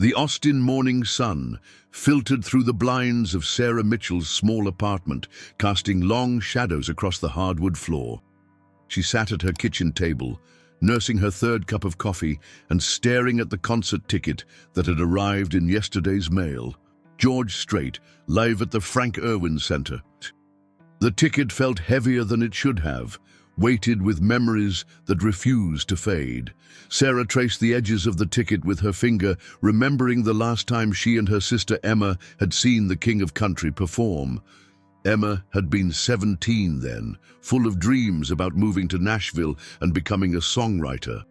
The Austin morning sun filtered through the blinds of Sarah Mitchell's small apartment, casting long shadows across the hardwood floor. She sat at her kitchen table, nursing her third cup of coffee and staring at the concert ticket that had arrived in yesterday's mail. George Strait, live at the Frank Irwin Center. The ticket felt heavier than it should have, weighted with memories that refused to fade. Sarah traced the edges of the ticket with her finger, remembering the last time she and her sister Emma had seen the King of Country perform. Emma had been 17 then, full of dreams about moving to Nashville and becoming a songwriter.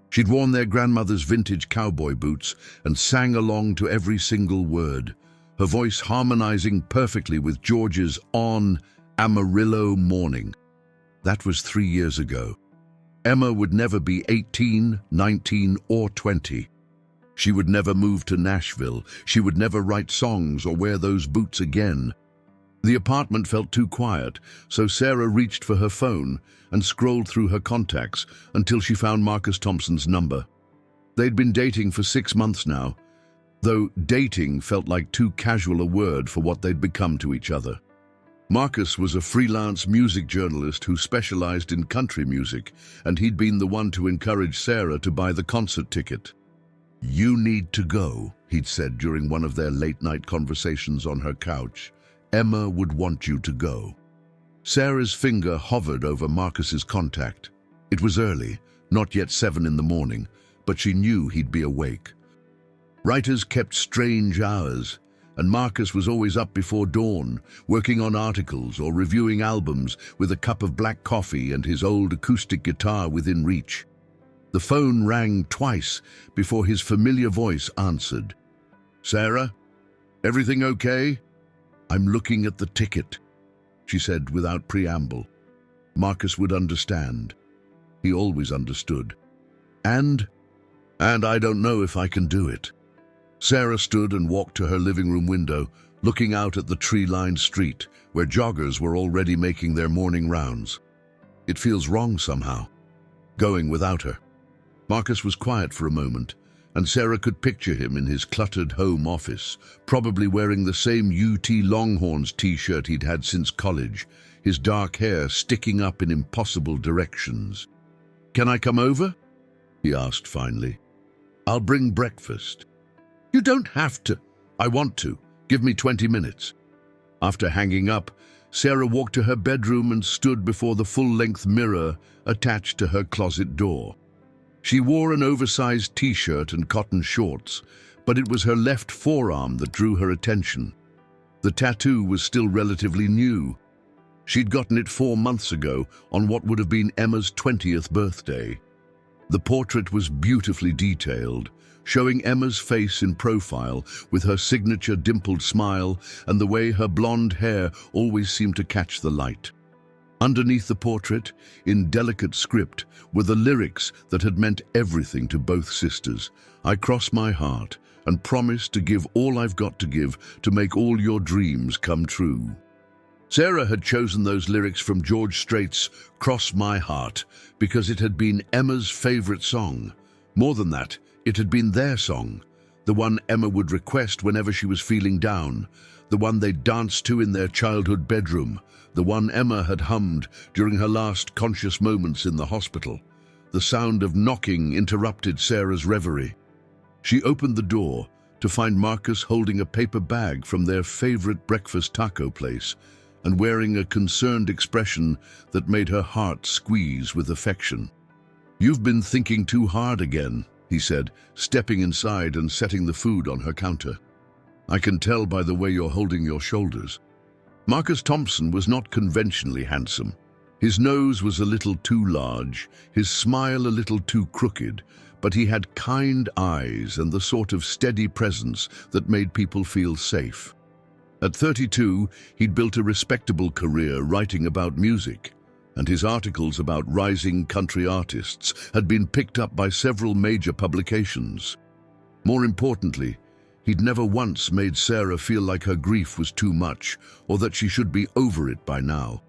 She'd worn their grandmother's vintage cowboy boots and sang along to every single word, her voice harmonizing perfectly with George's On Amarillo Morning. That was 3 years ago. Emma would never be 18, 19, or 20. She would never move to Nashville. She would never write songs or wear those boots again. The apartment felt too quiet, so Sarah reached for her phone and scrolled through her contacts until she found Marcus Thompson's number. They'd been dating for 6 months now, though dating felt like too casual a word for what they'd become to each other. Marcus was a freelance music journalist who specialized in country music, and he'd been the one to encourage Sarah to buy the concert ticket. "You need to go," he'd said during one of their late-night conversations on her couch. "Emma would want you to go." Sarah's finger hovered over Marcus's contact. It was early, not yet 7 in the morning, but she knew he'd be awake. Writers kept strange hours, and Marcus was always up before dawn, working on articles or reviewing albums with a cup of black coffee and his old acoustic guitar within reach. The phone rang twice before his familiar voice answered. "Sarah, everything okay?" "I'm looking at the ticket," she said without preamble. Marcus would understand. He always understood. And I don't know if I can do it." Sarah stood and walked to her living room window, looking out at the tree-lined street, where joggers were already making their morning rounds. "It feels wrong somehow, going without her." Marcus was quiet for a moment, and Sarah could picture him in his cluttered home office, probably wearing the same UT Longhorns t-shirt he'd had since college, his dark hair sticking up in impossible directions. "Can I come over?" he asked finally. "I'll bring breakfast." "You don't have to." "I want to. Give me 20 minutes. After hanging up, Sarah walked to her bedroom and stood before the full-length mirror attached to her closet door. She wore an oversized t-shirt and cotton shorts, but it was her left forearm that drew her attention. The tattoo was still relatively new. She'd gotten it 4 months ago on what would have been Emma's 20th birthday. The portrait was beautifully detailed, showing Emma's face in profile with her signature dimpled smile and the way her blonde hair always seemed to catch the light. Underneath the portrait, in delicate script, were the lyrics that had meant everything to both sisters. "I cross my heart and promise to give all I've got to give to make all your dreams come true." Sarah had chosen those lyrics from George Strait's "Cross My Heart" because it had been Emma's favorite song. More than that, it had been their song, the one Emma would request whenever she was feeling down, the one they danced to in their childhood bedroom, the one Emma had hummed during her last conscious moments in the hospital. The sound of knocking interrupted Sarah's reverie. She opened the door to find Marcus holding a paper bag from their favorite breakfast taco place and wearing a concerned expression that made her heart squeeze with affection. "You've been thinking too hard again," he said, stepping inside and setting the food on her counter. "I can tell by the way you're holding your shoulders." Marcus Thompson was not conventionally handsome. His nose was a little too large, his smile a little too crooked, but he had kind eyes and the sort of steady presence that made people feel safe. At 32, he'd built a respectable career writing about music, and his articles about rising country artists had been picked up by several major publications. More importantly, he'd never once made Sarah feel like her grief was too much or that she should be over it by now.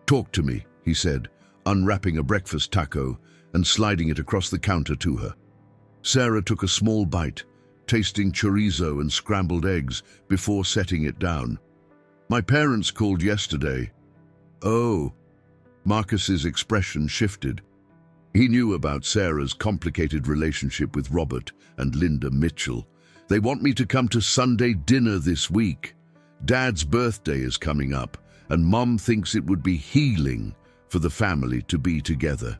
"Talk to me," he said, unwrapping a breakfast taco and sliding it across the counter to her. Sarah took a small bite, tasting chorizo and scrambled eggs before setting it down. My parents called yesterday. Oh, Marcus's expression shifted. He knew about Sarah's complicated relationship with Robert and Linda Mitchell. They want me to come to Sunday dinner this week. Dad's birthday is coming up, and Mom thinks it would be healing for the family to be together.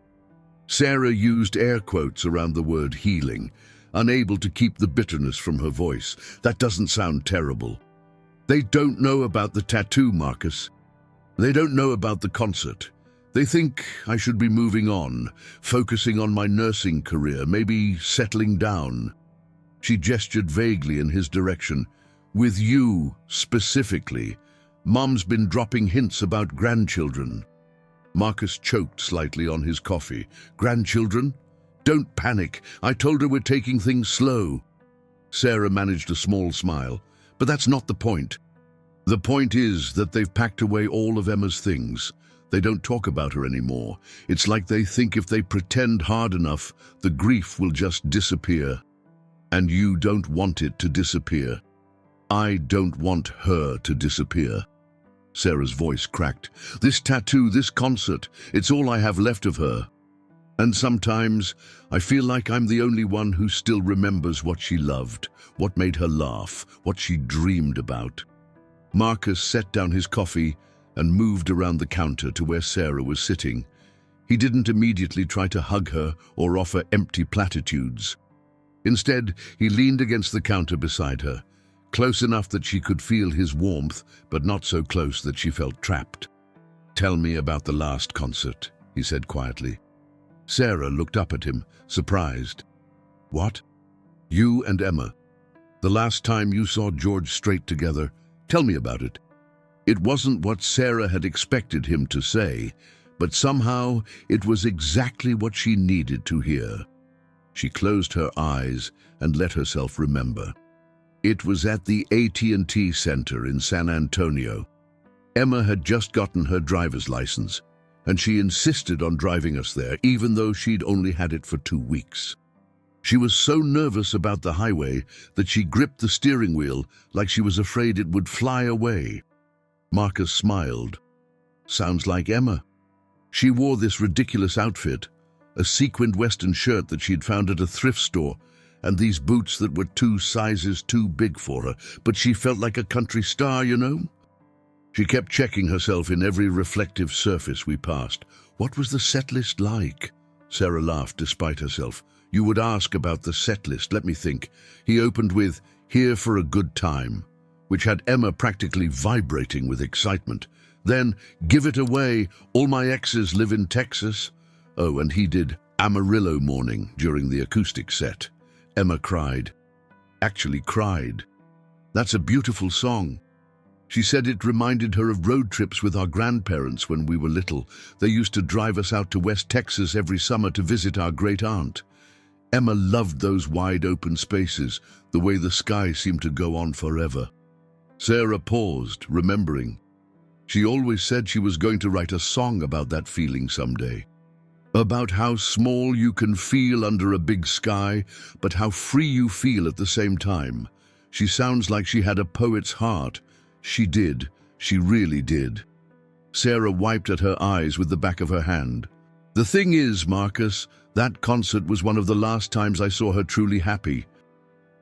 Sarah used air quotes around the word healing, unable to keep the bitterness from her voice. That doesn't sound terrible. They don't know about the tattoo, Marcus. They don't know about the concert. They think I should be moving on, focusing on my nursing career, maybe settling down. She gestured vaguely in his direction. With you, specifically. Mom's been dropping hints about grandchildren. Marcus choked slightly on his coffee. Grandchildren? Don't panic. I told her we're taking things slow. Sarah managed a small smile. But that's not the point. The point is that they've packed away all of Emma's things. They don't talk about her anymore. It's like they think if they pretend hard enough, the grief will just disappear. And you don't want it to disappear. I don't want her to disappear. Sarah's voice cracked. This tattoo, this concert, it's all I have left of her. And sometimes I feel like I'm the only one who still remembers what she loved, what made her laugh, what she dreamed about. Marcus set down his coffee and moved around the counter to where Sarah was sitting. He didn't immediately try to hug her or offer empty platitudes. Instead, he leaned against the counter beside her, close enough that she could feel his warmth, but not so close that she felt trapped. Tell me about the last concert, he said quietly. Sarah looked up at him, surprised. What? You and Emma. The last time you saw George Strait together. Tell me about it. It wasn't what Sarah had expected him to say, but somehow it was exactly what she needed to hear. She closed her eyes and let herself remember. It was at the AT&T Center in San Antonio. Emma had just gotten her driver's license, and she insisted on driving us there, even though she'd only had it for 2 weeks. She was so nervous about the highway that she gripped the steering wheel like she was afraid it would fly away. Marcus smiled. Sounds like Emma. She wore this ridiculous outfit, a sequined western shirt that she'd found at a thrift store, and these boots that were 2 sizes too big for her, but she felt like a country star, you know? She kept checking herself in every reflective surface we passed. What was the set list like? Sarah laughed despite herself. You would ask about the set list, let me think. He opened with, Here for a Good Time, which had Emma practically vibrating with excitement. Then, Give It Away, All My Exes Live in Texas. Oh, and he did Amarillo Morning during the acoustic set. Emma cried. Actually cried. That's a beautiful song. She said it reminded her of road trips with our grandparents when we were little. They used to drive us out to West Texas every summer to visit our great-aunt. Emma loved those wide-open spaces, the way the sky seemed to go on forever. Sarah paused, remembering. She always said she was going to write a song about that feeling someday. About how small you can feel under a big sky, but how free you feel at the same time. She sounds like she had a poet's heart. She did. She really did. Sarah wiped at her eyes with the back of her hand. The thing is, Marcus, that concert was one of the last times I saw her truly happy.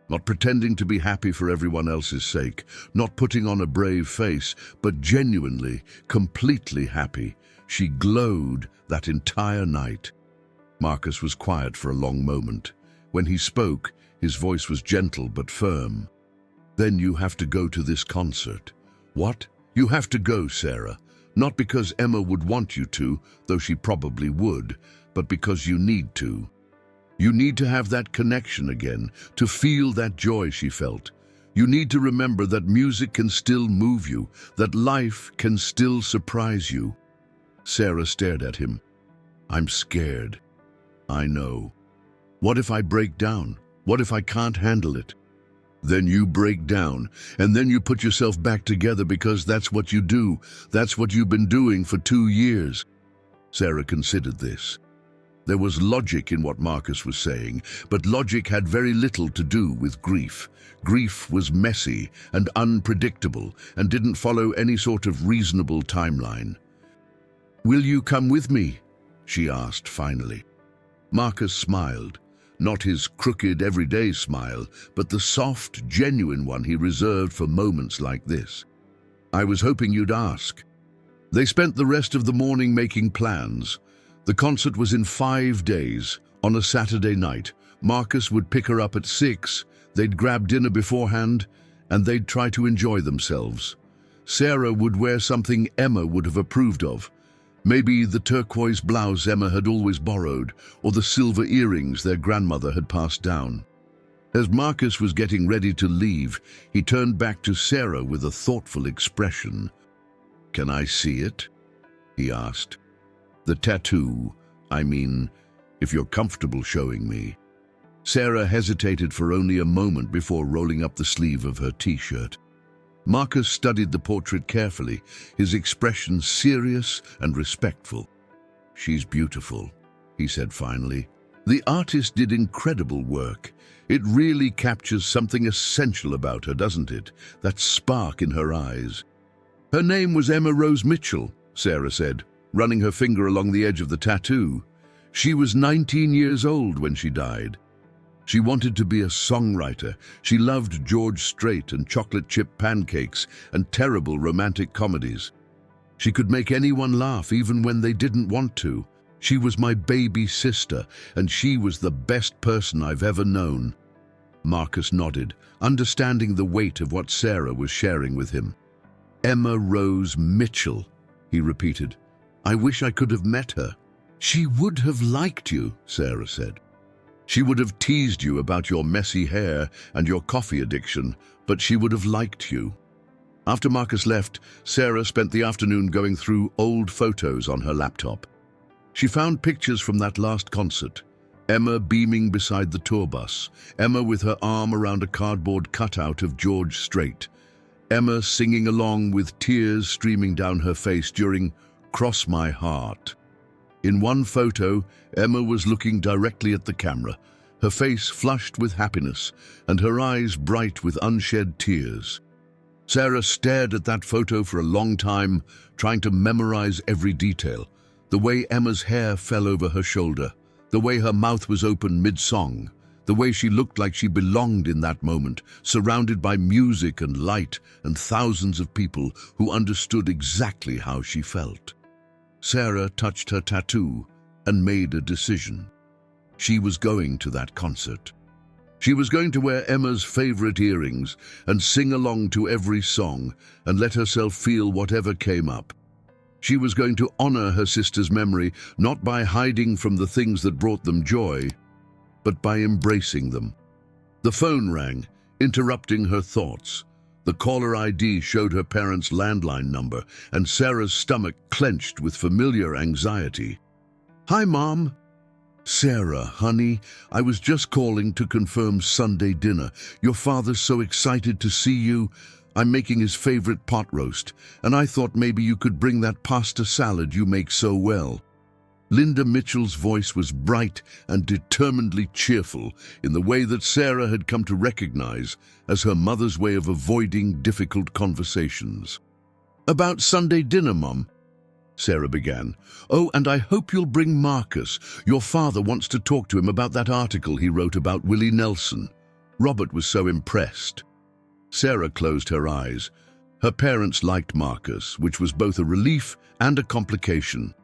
Not pretending to be happy for everyone else's sake, not putting on a brave face, but genuinely, completely happy. She glowed that entire night. Marcus was quiet for a long moment. When he spoke, his voice was gentle but firm. Then you have to go to this concert. What? You have to go, Sarah. Not because Emma would want you to, though she probably would, but because you need to. You need to have that connection again, to feel that joy she felt. You need to remember that music can still move you, that life can still surprise you. Sarah stared at him. I'm scared. I know. What if I break down? What if I can't handle it? Then you break down, and then you put yourself back together because that's what you do. That's what you've been doing for 2 years. Sarah considered this. There was logic in what Marcus was saying, but logic had very little to do with grief. Grief was messy and unpredictable and didn't follow any sort of reasonable timeline. "Will you come with me?" she asked finally. Marcus smiled, not his crooked everyday smile, but the soft, genuine one he reserved for moments like this. "I was hoping you'd ask." They spent the rest of the morning making plans. The concert was in 5 days. On a Saturday night, Marcus would pick her up at 6, they'd grab dinner beforehand, and they'd try to enjoy themselves. Sarah would wear something Emma would have approved of. Maybe the turquoise blouse Emma had always borrowed, or the silver earrings their grandmother had passed down. As Marcus was getting ready to leave, he turned back to Sarah with a thoughtful expression. "Can I see it?" he asked. "The tattoo, I mean, if you're comfortable showing me." Sarah hesitated for only a moment before rolling up the sleeve of her t-shirt. Marcus studied the portrait carefully, his expression serious and respectful. "She's beautiful," he said finally. "The artist did incredible work. It really captures something essential about her, doesn't it? That spark in her eyes." "Her name was Emma Rose Mitchell," Sarah said, running her finger along the edge of the tattoo. "She was 19 years old when she died. She wanted to be a songwriter. She loved George Strait and chocolate chip pancakes and terrible romantic comedies. She could make anyone laugh even when they didn't want to. She was my baby sister, and she was the best person I've ever known." Marcus nodded, understanding the weight of what Sarah was sharing with him. "Emma Rose Mitchell," he repeated. "I wish I could have met her." "She would have liked you," Sarah said. "She would have teased you about your messy hair and your coffee addiction, but she would have liked you." After Marcus left, Sarah spent the afternoon going through old photos on her laptop. She found pictures from that last concert. Emma beaming beside the tour bus, Emma with her arm around a cardboard cutout of George Strait, Emma singing along with tears streaming down her face during "Cross My Heart." In one photo, Emma was looking directly at the camera, her face flushed with happiness and her eyes bright with unshed tears. Sarah stared at that photo for a long time, trying to memorize every detail. The way Emma's hair fell over her shoulder, the way her mouth was open mid-song, the way she looked like she belonged in that moment, surrounded by music and light and thousands of people who understood exactly how she felt. Sarah touched her tattoo and made a decision. She was going to that concert. She was going to wear Emma's favorite earrings and sing along to every song and let herself feel whatever came up. She was going to honor her sister's memory, not by hiding from the things that brought them joy, but by embracing them. The phone rang, interrupting her thoughts. The caller ID showed her parents' landline number, and Sarah's stomach clenched with familiar anxiety. "Hi, Mom." "Sarah, honey, I was just calling to confirm Sunday dinner. Your father's so excited to see you. I'm making his favorite pot roast, and I thought maybe you could bring that pasta salad you make so well." Linda Mitchell's voice was bright and determinedly cheerful in the way that Sarah had come to recognize as her mother's way of avoiding difficult conversations. "About Sunday dinner, Mom," Sarah began. "Oh, and I hope you'll bring Marcus. Your father wants to talk to him about that article he wrote about Willie Nelson. Robert was so impressed." Sarah closed her eyes. Her parents liked Marcus, which was both a relief and a complication.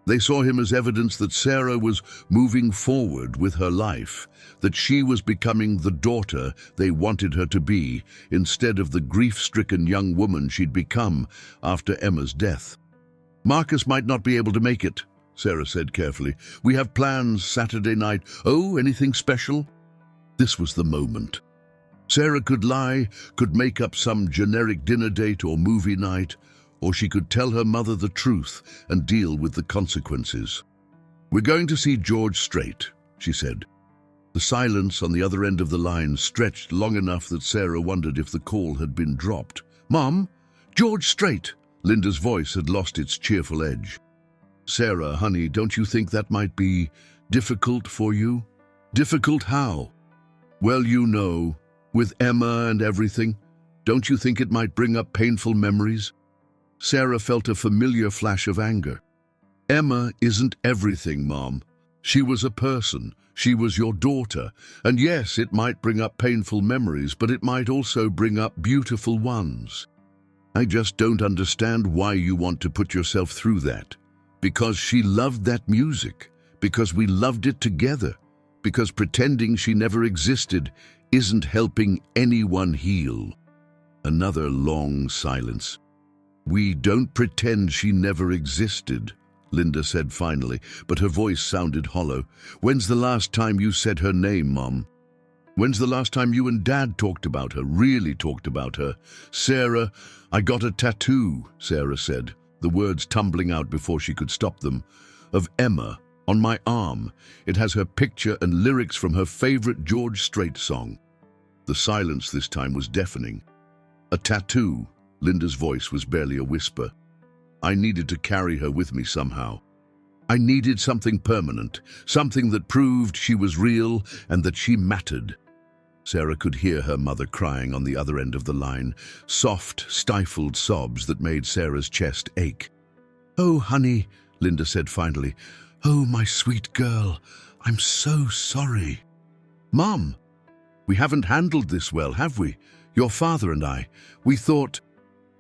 They saw him as evidence that Sarah was moving forward with her life, that she was becoming the daughter they wanted her to be, instead of the grief-stricken young woman she'd become after Emma's death. "Marcus might not be able to make it," Sarah said carefully. "We have plans Saturday night." "Oh, anything special?" This was the moment. Sarah could lie, could make up some generic dinner date or movie night, or she could tell her mother the truth and deal with the consequences. "We're going to see George Strait," she said. The silence on the other end of the line stretched long enough that Sarah wondered if the call had been dropped. "Mom, George Strait!" Linda's voice had lost its cheerful edge. "Sarah, honey, don't you think that might be Difficult for you? Difficult how? Well, you know, with Emma and everything, don't you think it might bring up painful memories? Sarah felt a familiar flash of anger. Emma isn't everything, Mom. She was a person. She was your daughter. And yes, it might bring up painful memories, but it might also bring up beautiful ones. I just don't understand why you want to put yourself through that. Because she loved that music. Because we loved it together. Because pretending she never existed isn't helping anyone heal. Another long silence. We don't pretend she never existed, Linda said finally, but her voice sounded hollow. When's the last time you said her name, Mom? When's the last time you and Dad talked about her, really talked about her? Sarah, I got a tattoo, Sarah said, the words tumbling out before she could stop them, of Emma on my arm. It has her picture and lyrics from her favorite George Strait song. The silence this time was deafening. A tattoo, Linda's voice was barely a whisper. I needed to carry her with me somehow. I needed something permanent, something that proved she was real and that she mattered. Sarah could hear her mother crying on the other end of the line, soft, stifled sobs that made Sarah's chest ache. Oh, honey, Linda said finally. Oh, my sweet girl, I'm so sorry. Mom, we haven't handled this well, have we? Your father and I. We thought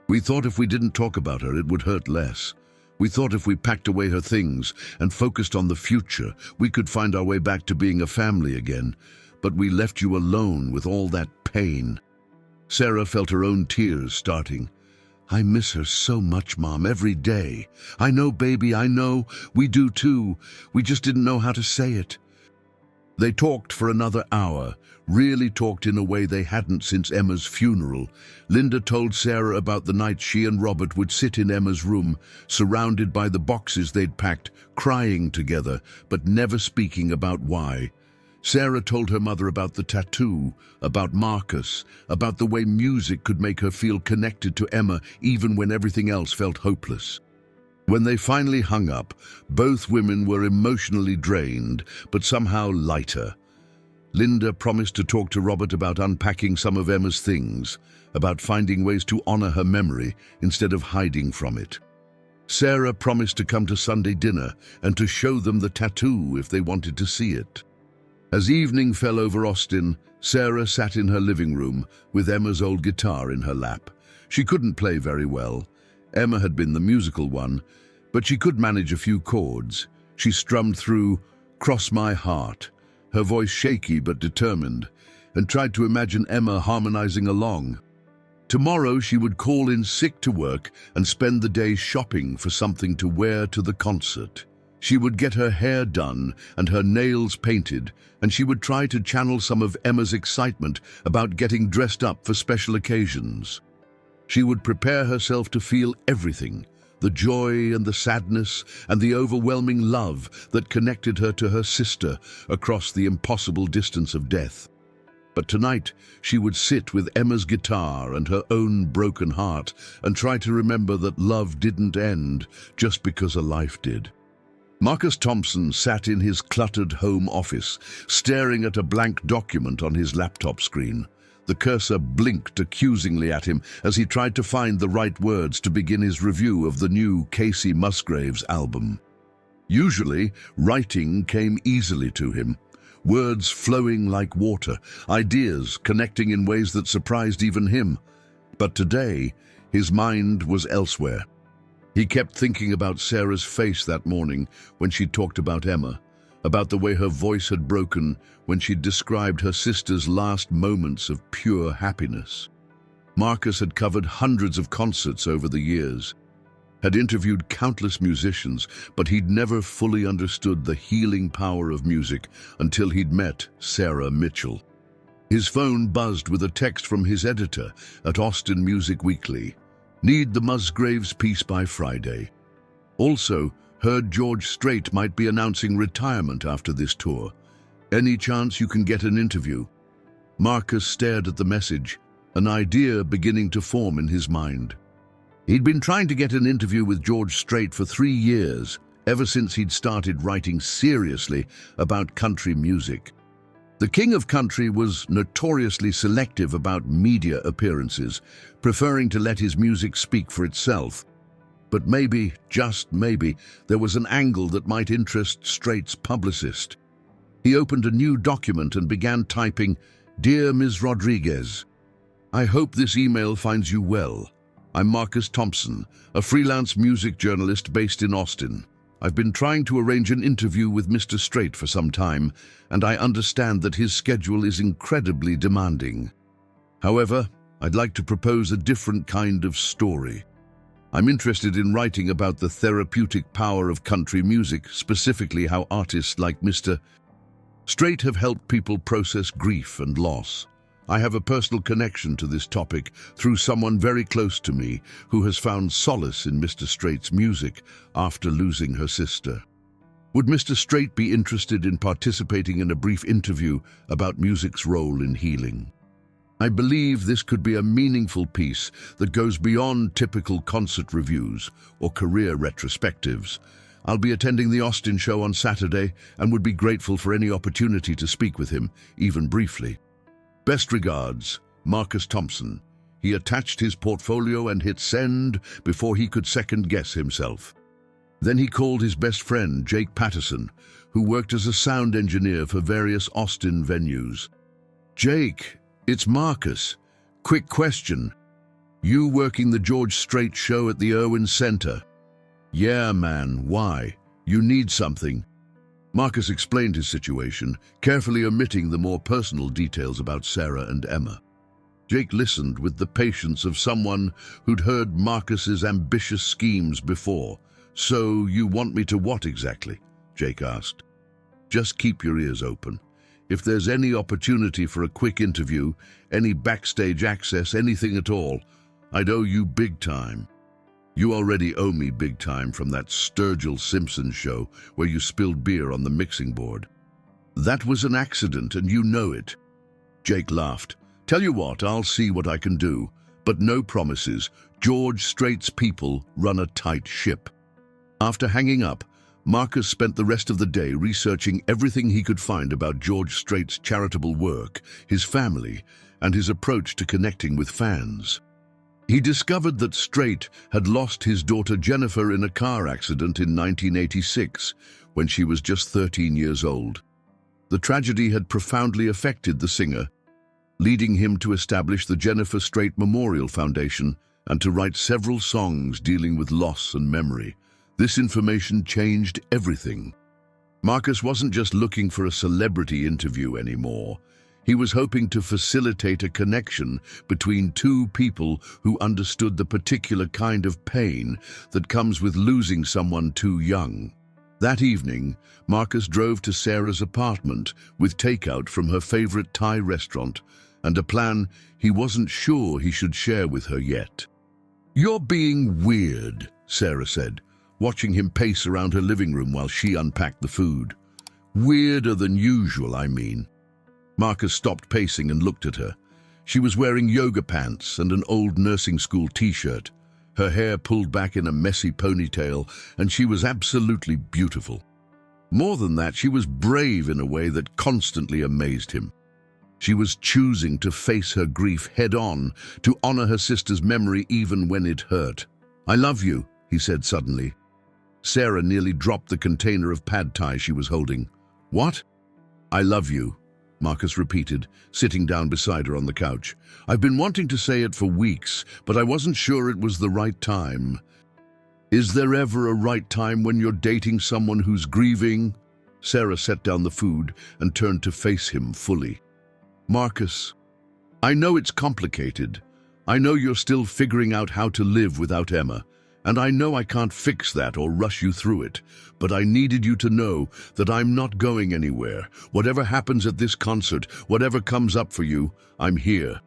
if we didn't talk about her, it would hurt less. We thought if we packed away her things and focused on the future, we could find our way back to being a family again. But we left you alone with all that pain. Sarah felt her own tears starting. I miss her so much, Mom, every day. I know, baby, I know. We do too. We just didn't know how to say it. They talked for another hour, really talked in a way they hadn't since Emma's funeral. Linda told Sarah about the night she and Robert would sit in Emma's room, surrounded by the boxes they'd packed, crying together, but never speaking about why. Sarah told her mother about the tattoo, about Marcus, about the way music could make her feel connected to Emma even when everything else felt hopeless. When they finally hung up, both women were emotionally drained, but somehow lighter. Linda promised to talk to Robert about unpacking some of Emma's things, about finding ways to honor her memory instead of hiding from it. Sarah promised to come to Sunday dinner and to show them the tattoo if they wanted to see it. As evening fell over Austin, Sarah sat in her living room with Emma's old guitar in her lap. She couldn't play very well. Emma had been the musical one, but she could manage a few chords. She strummed through "Cross My Heart," her voice shaky but determined, and tried to imagine Emma harmonizing along. Tomorrow she would call in sick to work and spend the day shopping for something to wear to the concert. She would get her hair done and her nails painted, and she would try to channel some of Emma's excitement about getting dressed up for special occasions. She would prepare herself to feel everything, the joy and the sadness and the overwhelming love that connected her to her sister across the impossible distance of death. But tonight, she would sit with Emma's guitar and her own broken heart and try to remember that love didn't end just because a life did. Marcus Thompson sat in his cluttered home office, staring at a blank document on his laptop screen. The cursor blinked accusingly at him as he tried to find the right words to begin his review of the new Casey Musgraves album. Usually, writing came easily to him, words flowing like water, ideas connecting in ways that surprised even him. But today, his mind was elsewhere. He kept thinking about Sarah's face that morning when she talked about Emma, about the way her voice had broken when she described her sister's last moments of pure happiness. Marcus had covered hundreds of concerts over the years, had interviewed countless musicians, but he'd never fully understood the healing power of music until he'd met Sarah Mitchell. His phone buzzed with a text from his editor at Austin Music Weekly. Need the Musgraves piece by Friday. Also, heard George Strait might be announcing retirement after this tour. Any chance you can get an interview? Marcus stared at the message, an idea beginning to form in his mind. He'd been trying to get an interview with George Strait for 3 years. ever since he'd started writing seriously about country music. The king of country was notoriously selective about media appearances, preferring to let his music speak for itself. But maybe, just maybe, there was an angle that might interest Strait's publicist. He opened a new document and began typing, "Dear Ms. Rodriguez, I hope this email finds you well. I'm Marcus Thompson, a freelance music journalist based in Austin. I've been trying to arrange an interview with Mr. Strait for some time, and I understand that his schedule is incredibly demanding. However, I'd like to propose a different kind of story. I'm interested in writing about the therapeutic power of country music, specifically how artists like Mr. Strait have helped people process grief and loss. I have a personal connection to this topic through someone very close to me who has found solace in Mr. Strait's music after losing her sister. Would Mr. Strait be interested in participating in a brief interview about music's role in healing? I believe this could be a meaningful piece that goes beyond typical concert reviews or career retrospectives. I'll be attending the Austin show on Saturday and would be grateful for any opportunity to speak with him, even briefly. Best regards, Marcus Thompson." He attached his portfolio and hit send before he could second-guess himself. Then he called his best friend, Jake Patterson, who worked as a sound engineer for various Austin venues. "Jake, it's Marcus. Quick question. You working the George Strait show at the Irwin Center?" "Yeah, man. Why? You need something?" Marcus explained his situation, carefully omitting the more personal details about Sarah and Emma. Jake listened with the patience of someone who'd heard Marcus's ambitious schemes before. "So you want me to what exactly?" Jake asked. "Just keep your ears open. If there's any opportunity for a quick interview, any backstage access, anything at all, I'd owe you big time. You already owe me big time from that Sturgill Simpson show where you spilled beer on the mixing board. That was an accident and you know it." Jake laughed. "Tell you what, I'll see what I can do, but no promises. George Strait's people run a tight ship." After hanging up, Marcus spent the rest of the day researching everything he could find about George Strait's charitable work, his family, and his approach to connecting with fans. He discovered that Strait had lost his daughter Jennifer in a car accident in 1986, when she was just 13 years old. The tragedy had profoundly affected the singer, leading him to establish the Jennifer Strait Memorial Foundation and to write several songs dealing with loss and memory. This information changed everything. Marcus wasn't just looking for a celebrity interview anymore. He was hoping to facilitate a connection between two people who understood the particular kind of pain that comes with losing someone too young. That evening, Marcus drove to Sarah's apartment with takeout from her favorite Thai restaurant and a plan he wasn't sure he should share with her yet. "You're being weird," Sarah said, watching him pace around her living room while she unpacked the food. "Weirder than usual, I mean." Marcus stopped pacing and looked at her. She was wearing yoga pants and an old nursing school t-shirt, her hair pulled back in a messy ponytail, and she was absolutely beautiful. More than that, she was brave in a way that constantly amazed him. She was choosing to face her grief head-on, to honor her sister's memory even when it hurt. "I love you," he said suddenly. Sarah nearly dropped the container of pad thai she was holding. "What?" "I love you," Marcus repeated, sitting down beside her on the couch. "I've been wanting to say it for weeks, but I wasn't sure it was the right time." "Is there ever a right time when you're dating someone who's grieving?" Sarah set down the food and turned to face him fully. "Marcus, I know it's complicated. I know you're still figuring out how to live without Emma. And I know I can't fix that or rush you through it, but I needed you to know that I'm not going anywhere. Whatever happens at this concert, whatever comes up for you, I'm here."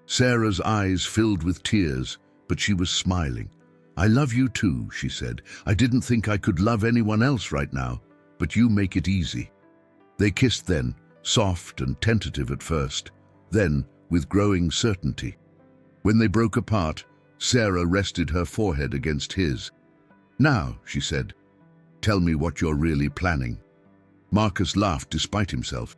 Sarah's eyes filled with tears, but she was smiling. "I love you too," she said. "I didn't think I could love anyone else right now, but you make it easy." They kissed then, soft and tentative at first, then with growing certainty. When they broke apart, Sarah rested her forehead against his. "Now," she said, Tell me what you're really planning." Marcus laughed despite himself.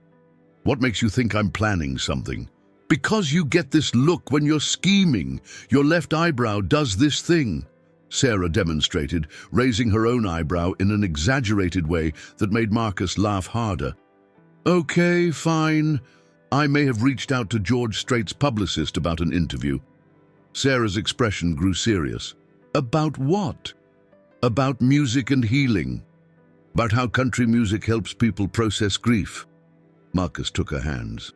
"What makes you think I'm planning something?" "Because you get this look when you're scheming. Your left eyebrow does this thing." Sarah demonstrated, raising her own eyebrow in an exaggerated way that made Marcus laugh harder. "Okay, fine. I may have reached out to George Strait's publicist about an interview." Sarah's expression grew serious. "About what?" "About music and healing. About how country music helps people process grief." Marcus took her hands.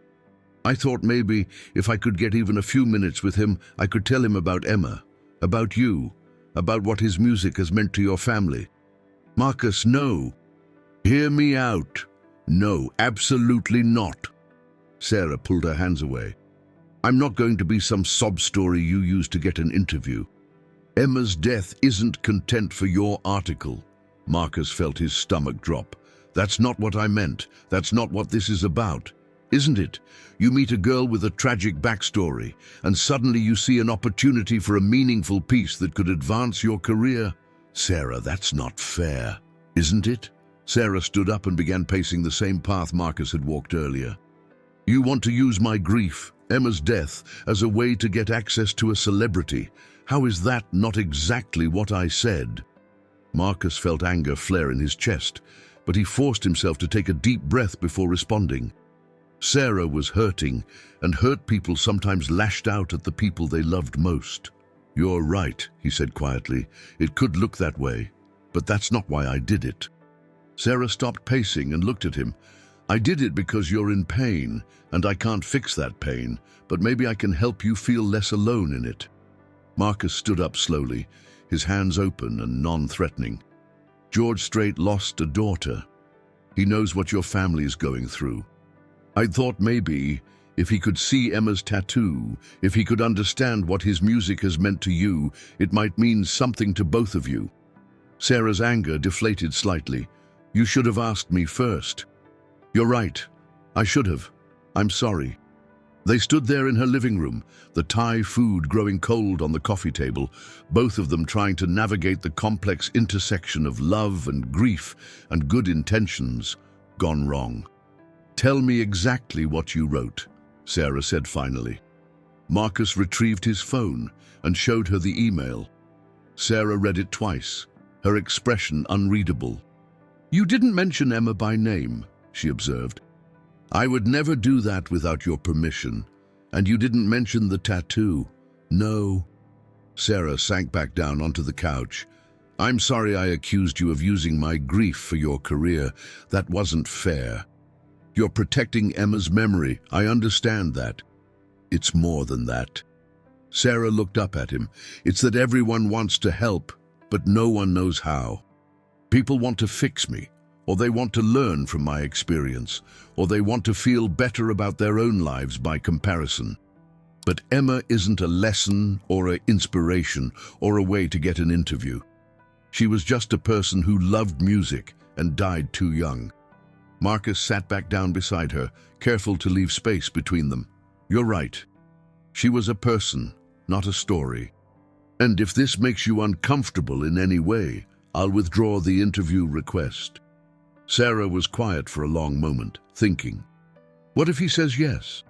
"I thought maybe if I could get even a few minutes with him, I could tell him about Emma, about you, about what his music has meant to your family." "Marcus, no. Hear me out. No, absolutely not." Sarah pulled her hands away. "I'm not going to be some sob story you use to get an interview. Emma's death isn't content for your article." Marcus felt his stomach drop. "That's not what I meant. That's not what this is about. Isn't it? You meet a girl with a tragic backstory, and suddenly you see an opportunity for a meaningful piece that could advance your career. Sarah, that's not fair, isn't it?" Sarah stood up and began pacing the same path Marcus had walked earlier. "You want to use my grief, Emma's death, as a way to get access to a celebrity. How is that not exactly what I said?" Marcus felt anger flare in his chest, but he forced himself to take a deep breath before responding. Sarah was hurting, and hurt people sometimes lashed out at the people they loved most. "You're right," he said quietly. "It could look that way, but that's not why I did it." Sarah stopped pacing and looked at him. "I did it because you're in pain, and I can't fix that pain, but maybe I can help you feel less alone in it." Marcus stood up slowly, his hands open and non-threatening. "George Strait lost a daughter. He knows what your family is going through. I thought maybe, if he could see Emma's tattoo, if he could understand what his music has meant to you, it might mean something to both of you." Sarah's anger deflated slightly. "You should have asked me first." "You're right. I should have. I'm sorry." They stood there in her living room, the Thai food growing cold on the coffee table, both of them trying to navigate the complex intersection of love and grief and good intentions gone wrong. "Tell me exactly what you wrote," Sarah said finally. Marcus retrieved his phone and showed her the email. Sarah read it twice, her expression unreadable. "You didn't mention Emma by name," she observed. "I would never do that without your permission. And you didn't mention the tattoo." "No." Sarah sank back down onto the couch. "I'm sorry I accused you of using my grief for your career. That wasn't fair. You're protecting Emma's memory. I understand that. It's more than that." Sarah looked up at him. "It's that everyone wants to help, but no one knows how. People want to fix me, or they want to learn from my experience, or they want to feel better about their own lives by comparison. But Emma isn't a lesson or an inspiration or a way to get an interview. She was just a person who loved music and died too young." Marcus sat back down beside her, careful to leave space between them. "You're right. She was a person, not a story. And if this makes you uncomfortable in any way, I'll withdraw the interview request." Sarah was quiet for a long moment, thinking. "What if he says yes?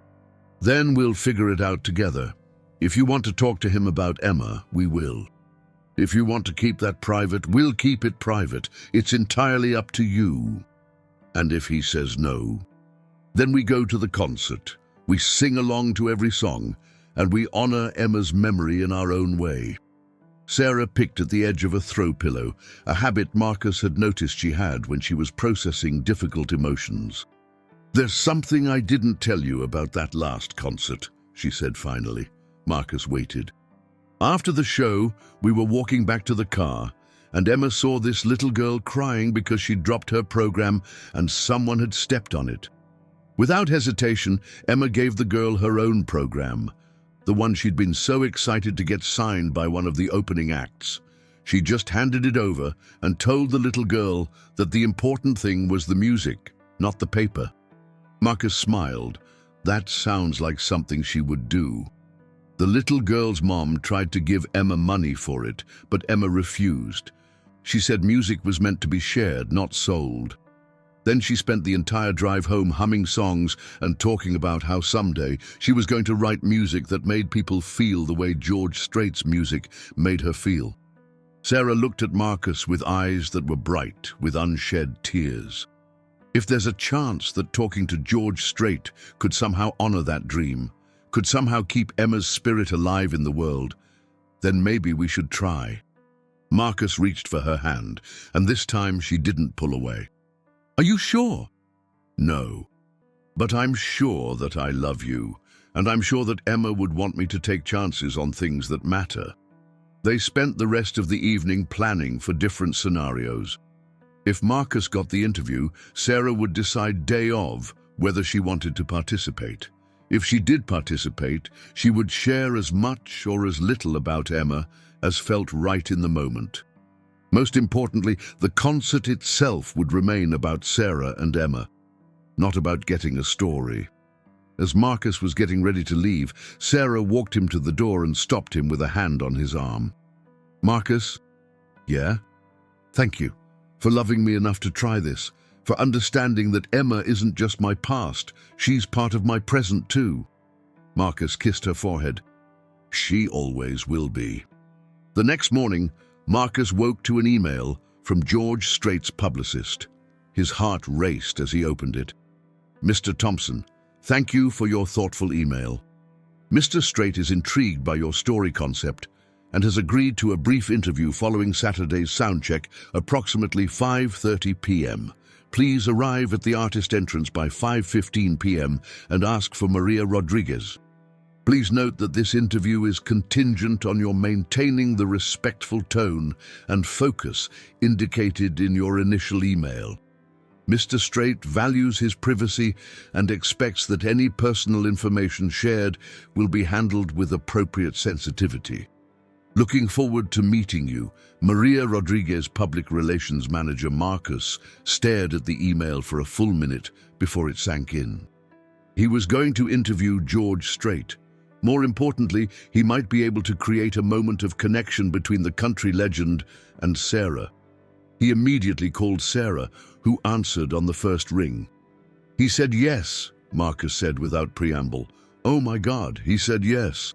Then we'll figure it out together. If you want to talk to him about Emma, we will. If you want to keep that private, we'll keep it private. It's entirely up to you. And if he says no, then we go to the concert. We sing along to every song, and we honor Emma's memory in our own way." Sarah picked at the edge of a throw pillow, a habit Marcus had noticed she had when she was processing difficult emotions. "There's something I didn't tell you about that last concert," she said finally. Marcus waited. "After the show, we were walking back to the car, and Emma saw this little girl crying because she'd dropped her program and someone had stepped on it. Without hesitation, Emma gave the girl her own program, the one she'd been so excited to get signed by one of the opening acts. She just handed it over and told the little girl that the important thing was the music, not the paper." Marcus smiled. That sounds like something she would do. The little girl's mom tried to give Emma money for it, but Emma refused. She said music was meant to be shared, not sold. Then she spent the entire drive home humming songs and talking about how someday she was going to write music that made people feel the way George Strait's music made her feel. Sarah looked at Marcus with eyes that were bright with unshed tears. If there's a chance that talking to George Strait could somehow honor that dream, could somehow keep Emma's spirit alive in the world, then maybe we should try. Marcus reached for her hand, and this time she didn't pull away. Are you sure? No. But I'm sure that I love you, and I'm sure that Emma would want me to take chances on things that matter. They spent the rest of the evening planning for different scenarios. If Marcus got the interview, Sarah would decide day of whether she wanted to participate. If she did participate, she would share as much or as little about Emma as felt right in the moment. Most importantly, the concert itself would remain about Sarah and Emma, not about getting a story. As Marcus was getting ready to leave, Sarah walked him to the door and stopped him with a hand on his arm. Marcus? Yeah? Thank you for loving me enough to try this, for understanding that Emma isn't just my past, she's part of my present too. Marcus kissed her forehead. She always will be. The next morning, Marcus woke to an email from George Strait's publicist. His heart raced as he opened it. Mr. Thompson, thank you for your thoughtful email. Mr. Strait is intrigued by your story concept and has agreed to a brief interview following Saturday's soundcheck, approximately 5:30 p.m. Please arrive at the artist entrance by 5:15 p.m. and ask for Maria Rodriguez. Please note that this interview is contingent on your maintaining the respectful tone and focus indicated in your initial email. Mr. Strait values his privacy and expects that any personal information shared will be handled with appropriate sensitivity. Looking forward to meeting you, Maria Rodriguez Public Relations Manager Marcus stared at the email for a full minute before it sank in. He was going to interview George Strait. More importantly, he might be able to create a moment of connection between the country legend and Sarah. He immediately called Sarah, who answered on the first ring. He said yes, Marcus said without preamble. Oh my God, he said yes.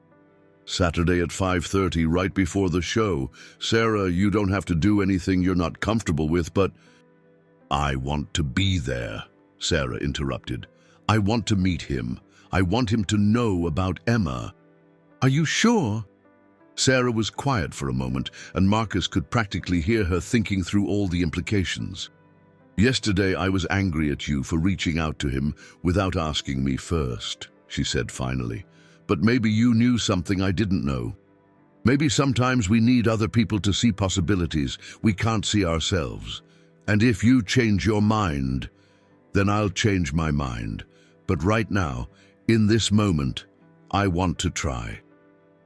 Saturday at 5:30, right before the show. Sarah, you don't have to do anything you're not comfortable with, but... I want to be there, Sarah interrupted. I want to meet him. I want him to know about Emma. Are you sure? Sarah was quiet for a moment, and Marcus could practically hear her thinking through all the implications. Yesterday I was angry at you for reaching out to him without asking me first, she said finally. But maybe you knew something I didn't know. Maybe sometimes we need other people to see possibilities we can't see ourselves. And if you change your mind, then I'll change my mind. But right now, in this moment, I want to try.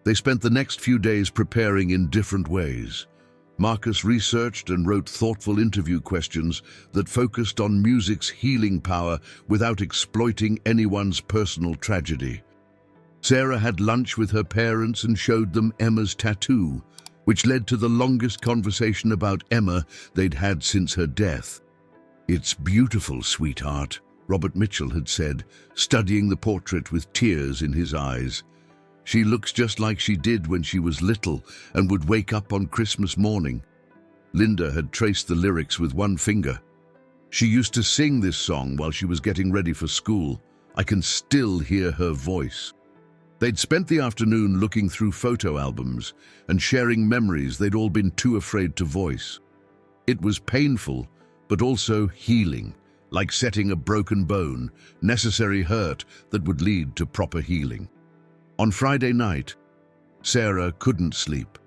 They spent the next few days preparing in different ways. Marcus researched and wrote thoughtful interview questions that focused on music's healing power without exploiting anyone's personal tragedy. Sarah had lunch with her parents and showed them Emma's tattoo, which led to the longest conversation about Emma they'd had since her death. It's beautiful, sweetheart, Robert Mitchell had said, studying the portrait with tears in his eyes. She looks just like she did when she was little and would wake up on Christmas morning. Linda had traced the lyrics with one finger. She used to sing this song while she was getting ready for school. I can still hear her voice. They'd spent the afternoon looking through photo albums and sharing memories they'd all been too afraid to voice. It was painful, but also healing, like setting a broken bone, necessary hurt that would lead to proper healing. On Friday night, Sarah couldn't sleep.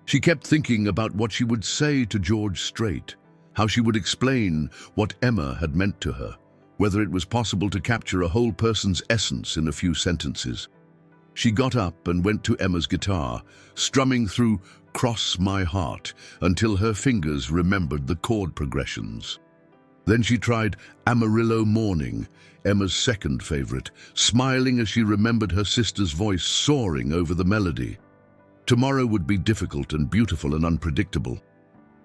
She kept thinking about what she would say to George Strait, how she would explain what Emma had meant to her, whether it was possible to capture a whole person's essence in a few sentences. She got up and went to Emma's guitar, strumming through Cross My Heart until her fingers remembered the chord progressions. Then she tried Amarillo Morning, Emma's second favorite, smiling as she remembered her sister's voice soaring over the melody. Tomorrow would be difficult and beautiful and unpredictable.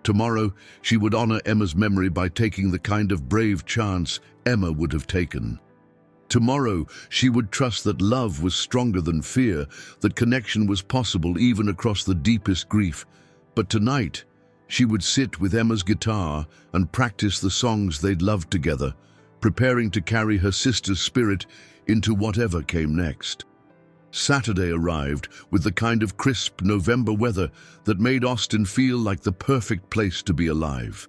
Tomorrow, she would honor Emma's memory by taking the kind of brave chance Emma would have taken. Tomorrow, she would trust that love was stronger than fear, that connection was possible even across the deepest grief. But tonight, she would sit with Emma's guitar and practice the songs they'd loved together, preparing to carry her sister's spirit into whatever came next. Saturday arrived with the kind of crisp November weather that made Austin feel like the perfect place to be alive.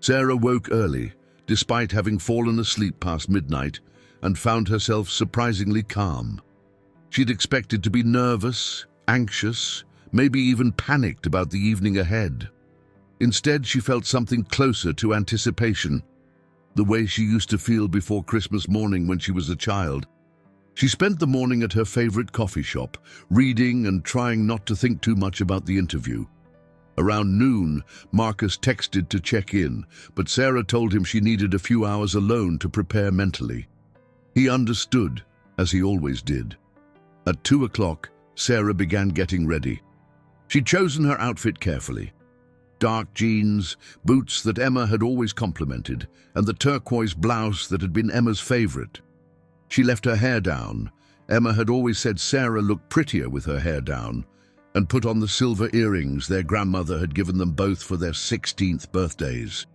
Sarah woke early, despite having fallen asleep past midnight, and found herself surprisingly calm. She'd expected to be nervous, anxious, maybe even panicked about the evening ahead. Instead, she felt something closer to anticipation, the way she used to feel before Christmas morning when she was a child. She spent the morning at her favorite coffee shop, reading and trying not to think too much about the interview. Around noon, Marcus texted to check in, but Sarah told him she needed a few hours alone to prepare mentally. He understood, as he always did. At 2 o'clock, Sarah began getting ready. She'd chosen her outfit carefully. Dark jeans, boots that Emma had always complimented, and the turquoise blouse that had been Emma's favorite. She left her hair down. Emma had always said Sarah looked prettier with her hair down, and put on the silver earrings their grandmother had given them both for their 16th birthdays.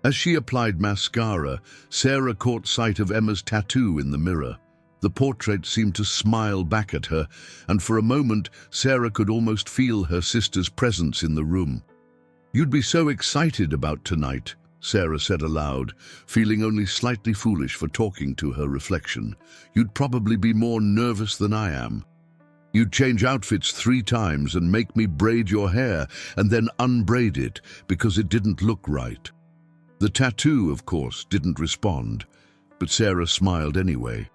As she applied mascara, Sarah caught sight of Emma's tattoo in the mirror. The portrait seemed to smile back at her, and for a moment Sarah could almost feel her sister's presence in the room. "You'd be so excited about tonight," Sarah said aloud, feeling only slightly foolish for talking to her reflection. "You'd probably be more nervous than I am. You'd change outfits 3 times and make me braid your hair and then unbraid it because it didn't look right." The tattoo, of course, didn't respond, but Sarah smiled anyway.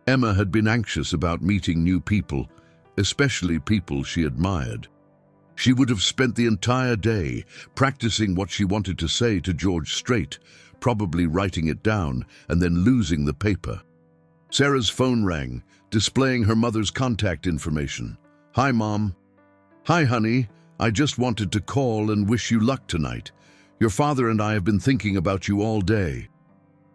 Emma had been anxious about meeting new people, especially people she admired. She would have spent the entire day practicing what she wanted to say to George Strait, probably writing it down and then losing the paper. Sarah's phone rang, displaying her mother's contact information. "Hi, Mom." "Hi, honey. I just wanted to call and wish you luck tonight. Your father and I have been thinking about you all day."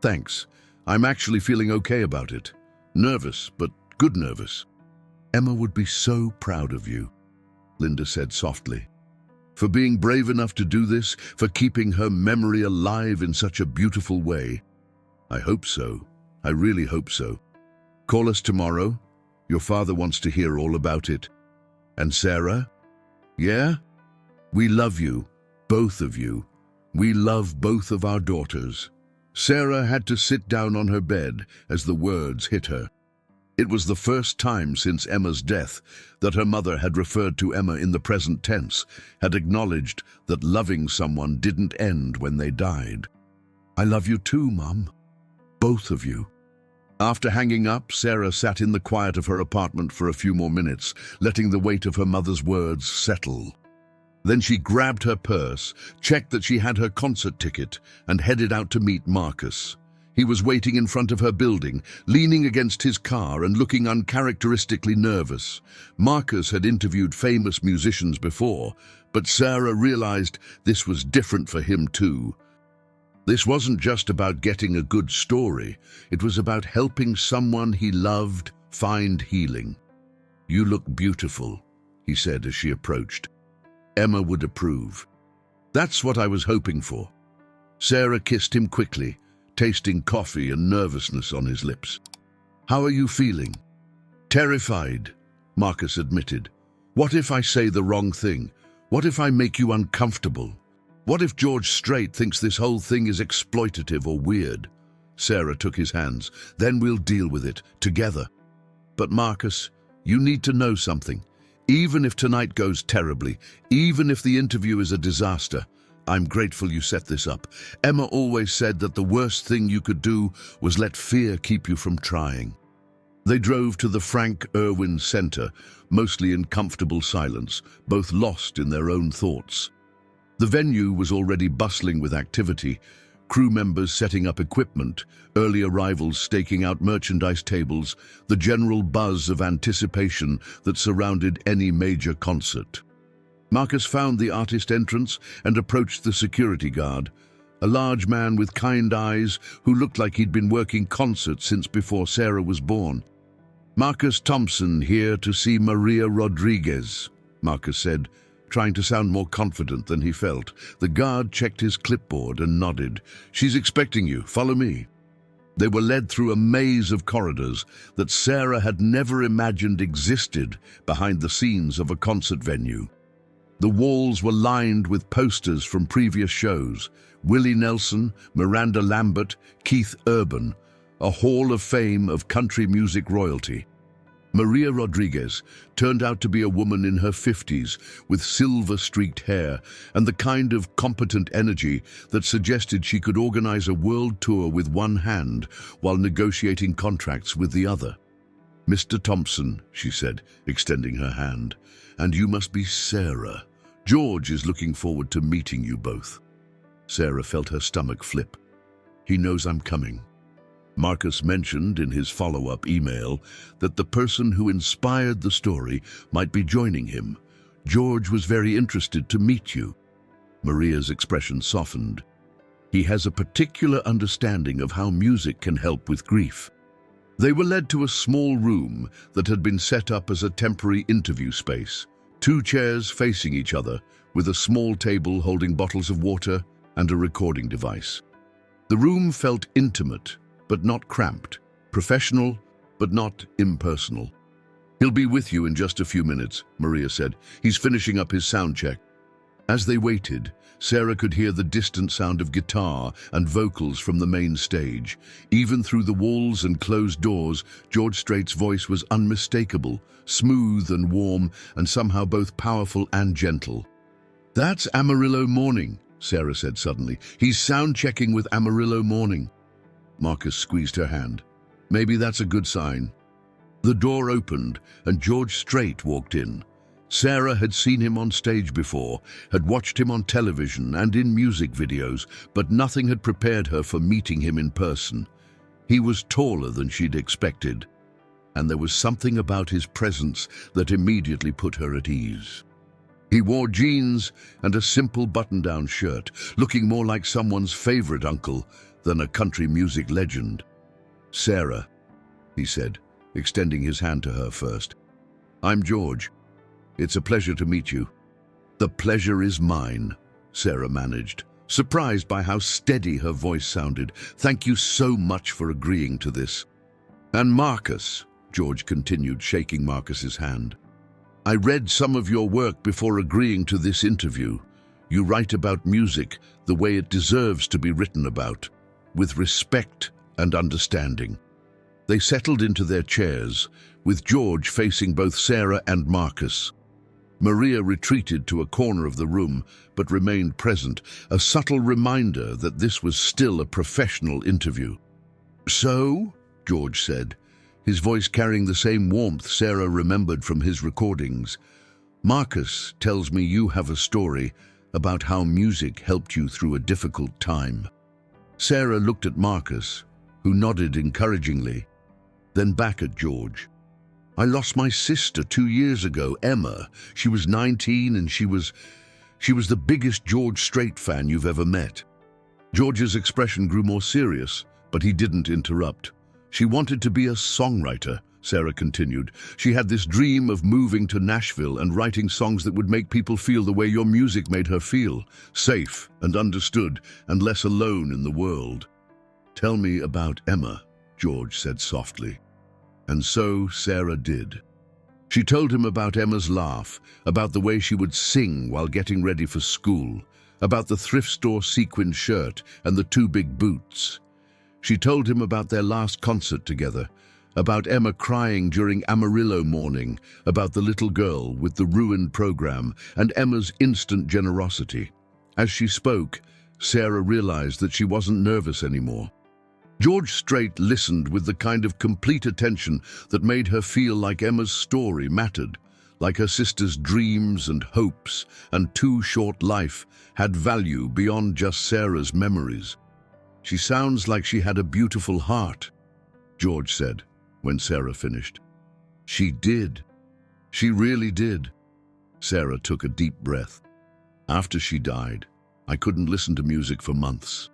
"Thanks. I'm actually feeling okay about it. Nervous, but good nervous." "Emma would be so proud of you," Linda said softly. "For being brave enough to do this, for keeping her memory alive in such a beautiful way." "I hope so. I really hope so. Call us tomorrow. Your father wants to hear all about it." "And Sarah?" "Yeah? We love you, both of you. We love both of our daughters." Sarah had to sit down on her bed as the words hit her. It was the first time since Emma's death that her mother had referred to Emma in the present tense, had acknowledged that loving someone didn't end when they died. "I love you too, Mom. Both of you." After hanging up, Sarah sat in the quiet of her apartment for a few more minutes, letting the weight of her mother's words settle. Then she grabbed her purse, checked that she had her concert ticket, and headed out to meet Marcus. He was waiting in front of her building, leaning against his car and looking uncharacteristically nervous. Marcus had interviewed famous musicians before, but Sarah realized this was different for him too. This wasn't just about getting a good story. It was about helping someone he loved find healing. "You look beautiful," he said as she approached. Emma would approve. "That's what I was hoping for." Sarah kissed him quickly, tasting coffee and nervousness on his lips. "How are you feeling?" "Terrified," Marcus admitted. "What if I say the wrong thing? What if I make you uncomfortable? What if George Strait thinks this whole thing is exploitative or weird?" Sarah took his hands. "Then we'll deal with it, together." "But Marcus, you need to know something. Even if tonight goes terribly, even if the interview is a disaster, I'm grateful you set this up. Emma always said that the worst thing you could do was let fear keep you from trying." They drove to the Frank Irwin Center, mostly in comfortable silence, both lost in their own thoughts. The venue was already bustling with activity, crew members setting up equipment, early arrivals staking out merchandise tables, the general buzz of anticipation that surrounded any major concert. Marcus found the artist entrance and approached the security guard, a large man with kind eyes who looked like he'd been working concerts since before Sarah was born. "Marcus Thompson here to see Maria Rodriguez," Marcus said, trying to sound more confident than he felt. The guard checked his clipboard and nodded. "She's expecting you. Follow me." They were led through a maze of corridors that Sarah had never imagined existed behind the scenes of a concert venue. The walls were lined with posters from previous shows: Willie Nelson, Miranda Lambert, Keith Urban, a hall of fame of country music royalty. Maria Rodriguez turned out to be a woman in her 50s with silver-streaked hair and the kind of competent energy that suggested she could organize a world tour with one hand while negotiating contracts with the other. "Mr. Thompson," she said, extending her hand, "and you must be Sarah. George is looking forward to meeting you both." Sarah felt her stomach flip. "He knows I'm coming." Marcus mentioned in his follow-up email that the person who inspired the story might be joining him. "George was very interested to meet you." Maria's expression softened. "He has a particular understanding of how music can help with grief." They were led to a small room that had been set up as a temporary interview space. 2 chairs facing each other, with a small table holding bottles of water and a recording device. The room felt intimate, but not cramped, professional, but not impersonal. "He'll be with you in just a few minutes," Maria said. "He's finishing up his sound check." As they waited, Sarah could hear the distant sound of guitar and vocals from the main stage. Even through the walls and closed doors, George Strait's voice was unmistakable, smooth and warm, and somehow both powerful and gentle. "That's Amarillo Morning," Sarah said suddenly. "He's sound-checking with Amarillo Morning." Marcus squeezed her hand. "Maybe that's a good sign." The door opened and George Strait walked in. Sarah had seen him on stage before, had watched him on television and in music videos, but nothing had prepared her for meeting him in person. He was taller than she'd expected, and there was something about his presence that immediately put her at ease. He wore jeans and a simple button-down shirt, looking more like someone's favorite uncle than a country music legend. "Sarah," he said, extending his hand to her first. "I'm George. It's a pleasure to meet you." "The pleasure is mine," Sarah managed, surprised by how steady her voice sounded. "Thank you so much for agreeing to this." "And Marcus," George continued, shaking Marcus's hand. "I read some of your work before agreeing to this interview. You write about music the way it deserves to be written about, with respect and understanding." They settled into their chairs, with George facing both Sarah and Marcus. Maria retreated to a corner of the room, but remained present, a subtle reminder that this was still a professional interview. "So," George said, his voice carrying the same warmth Sarah remembered from his recordings, "Marcus tells me you have a story about how music helped you through a difficult time." Sarah looked at Marcus, who nodded encouragingly, then back at George. "I lost my sister 2 years ago, Emma. She was 19 and she was the biggest George Strait fan you've ever met." George's expression grew more serious, but he didn't interrupt. "She wanted to be a songwriter," Sarah continued. "She had this dream of moving to Nashville and writing songs that would make people feel the way your music made her feel, safe and understood and less alone in the world." "Tell me about Emma," George said softly. And so Sarah did. She told him about Emma's laugh, about the way she would sing while getting ready for school, about the thrift store sequin shirt and the 2 big boots. She told him about their last concert together, about Emma crying during Amarillo Morning, about the little girl with the ruined program, and Emma's instant generosity. As she spoke, Sarah realized that she wasn't nervous anymore. George Strait listened with the kind of complete attention that made her feel like Emma's story mattered, like her sister's dreams and hopes and too short life had value beyond just Sarah's memories. "She sounds like she had a beautiful heart," George said when Sarah finished. "She did. She really did." Sarah took a deep breath. After she died, I couldn't listen to music for months.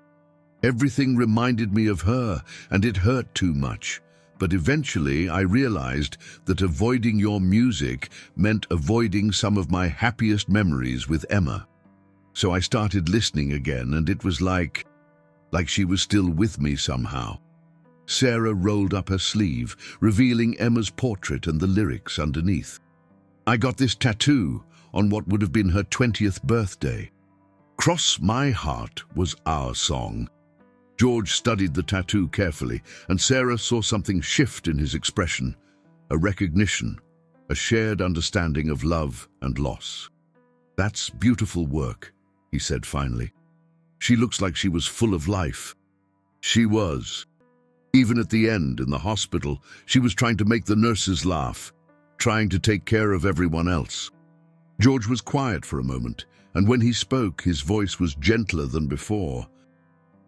Everything reminded me of her, and it hurt too much. But eventually I realized that avoiding your music meant avoiding some of my happiest memories with Emma. So I started listening again, and it was like she was still with me somehow. Sarah rolled up her sleeve, revealing Emma's portrait and the lyrics underneath. I got this tattoo on what would have been her 20th birthday. "Cross My Heart" was our song. George studied the tattoo carefully, and Sarah saw something shift in his expression, a recognition, a shared understanding of love and loss. "That's beautiful work," he said finally. "She looks like she was full of life." She was. Even at the end, in the hospital, she was trying to make the nurses laugh, trying to take care of everyone else. George was quiet for a moment, and when he spoke, his voice was gentler than before.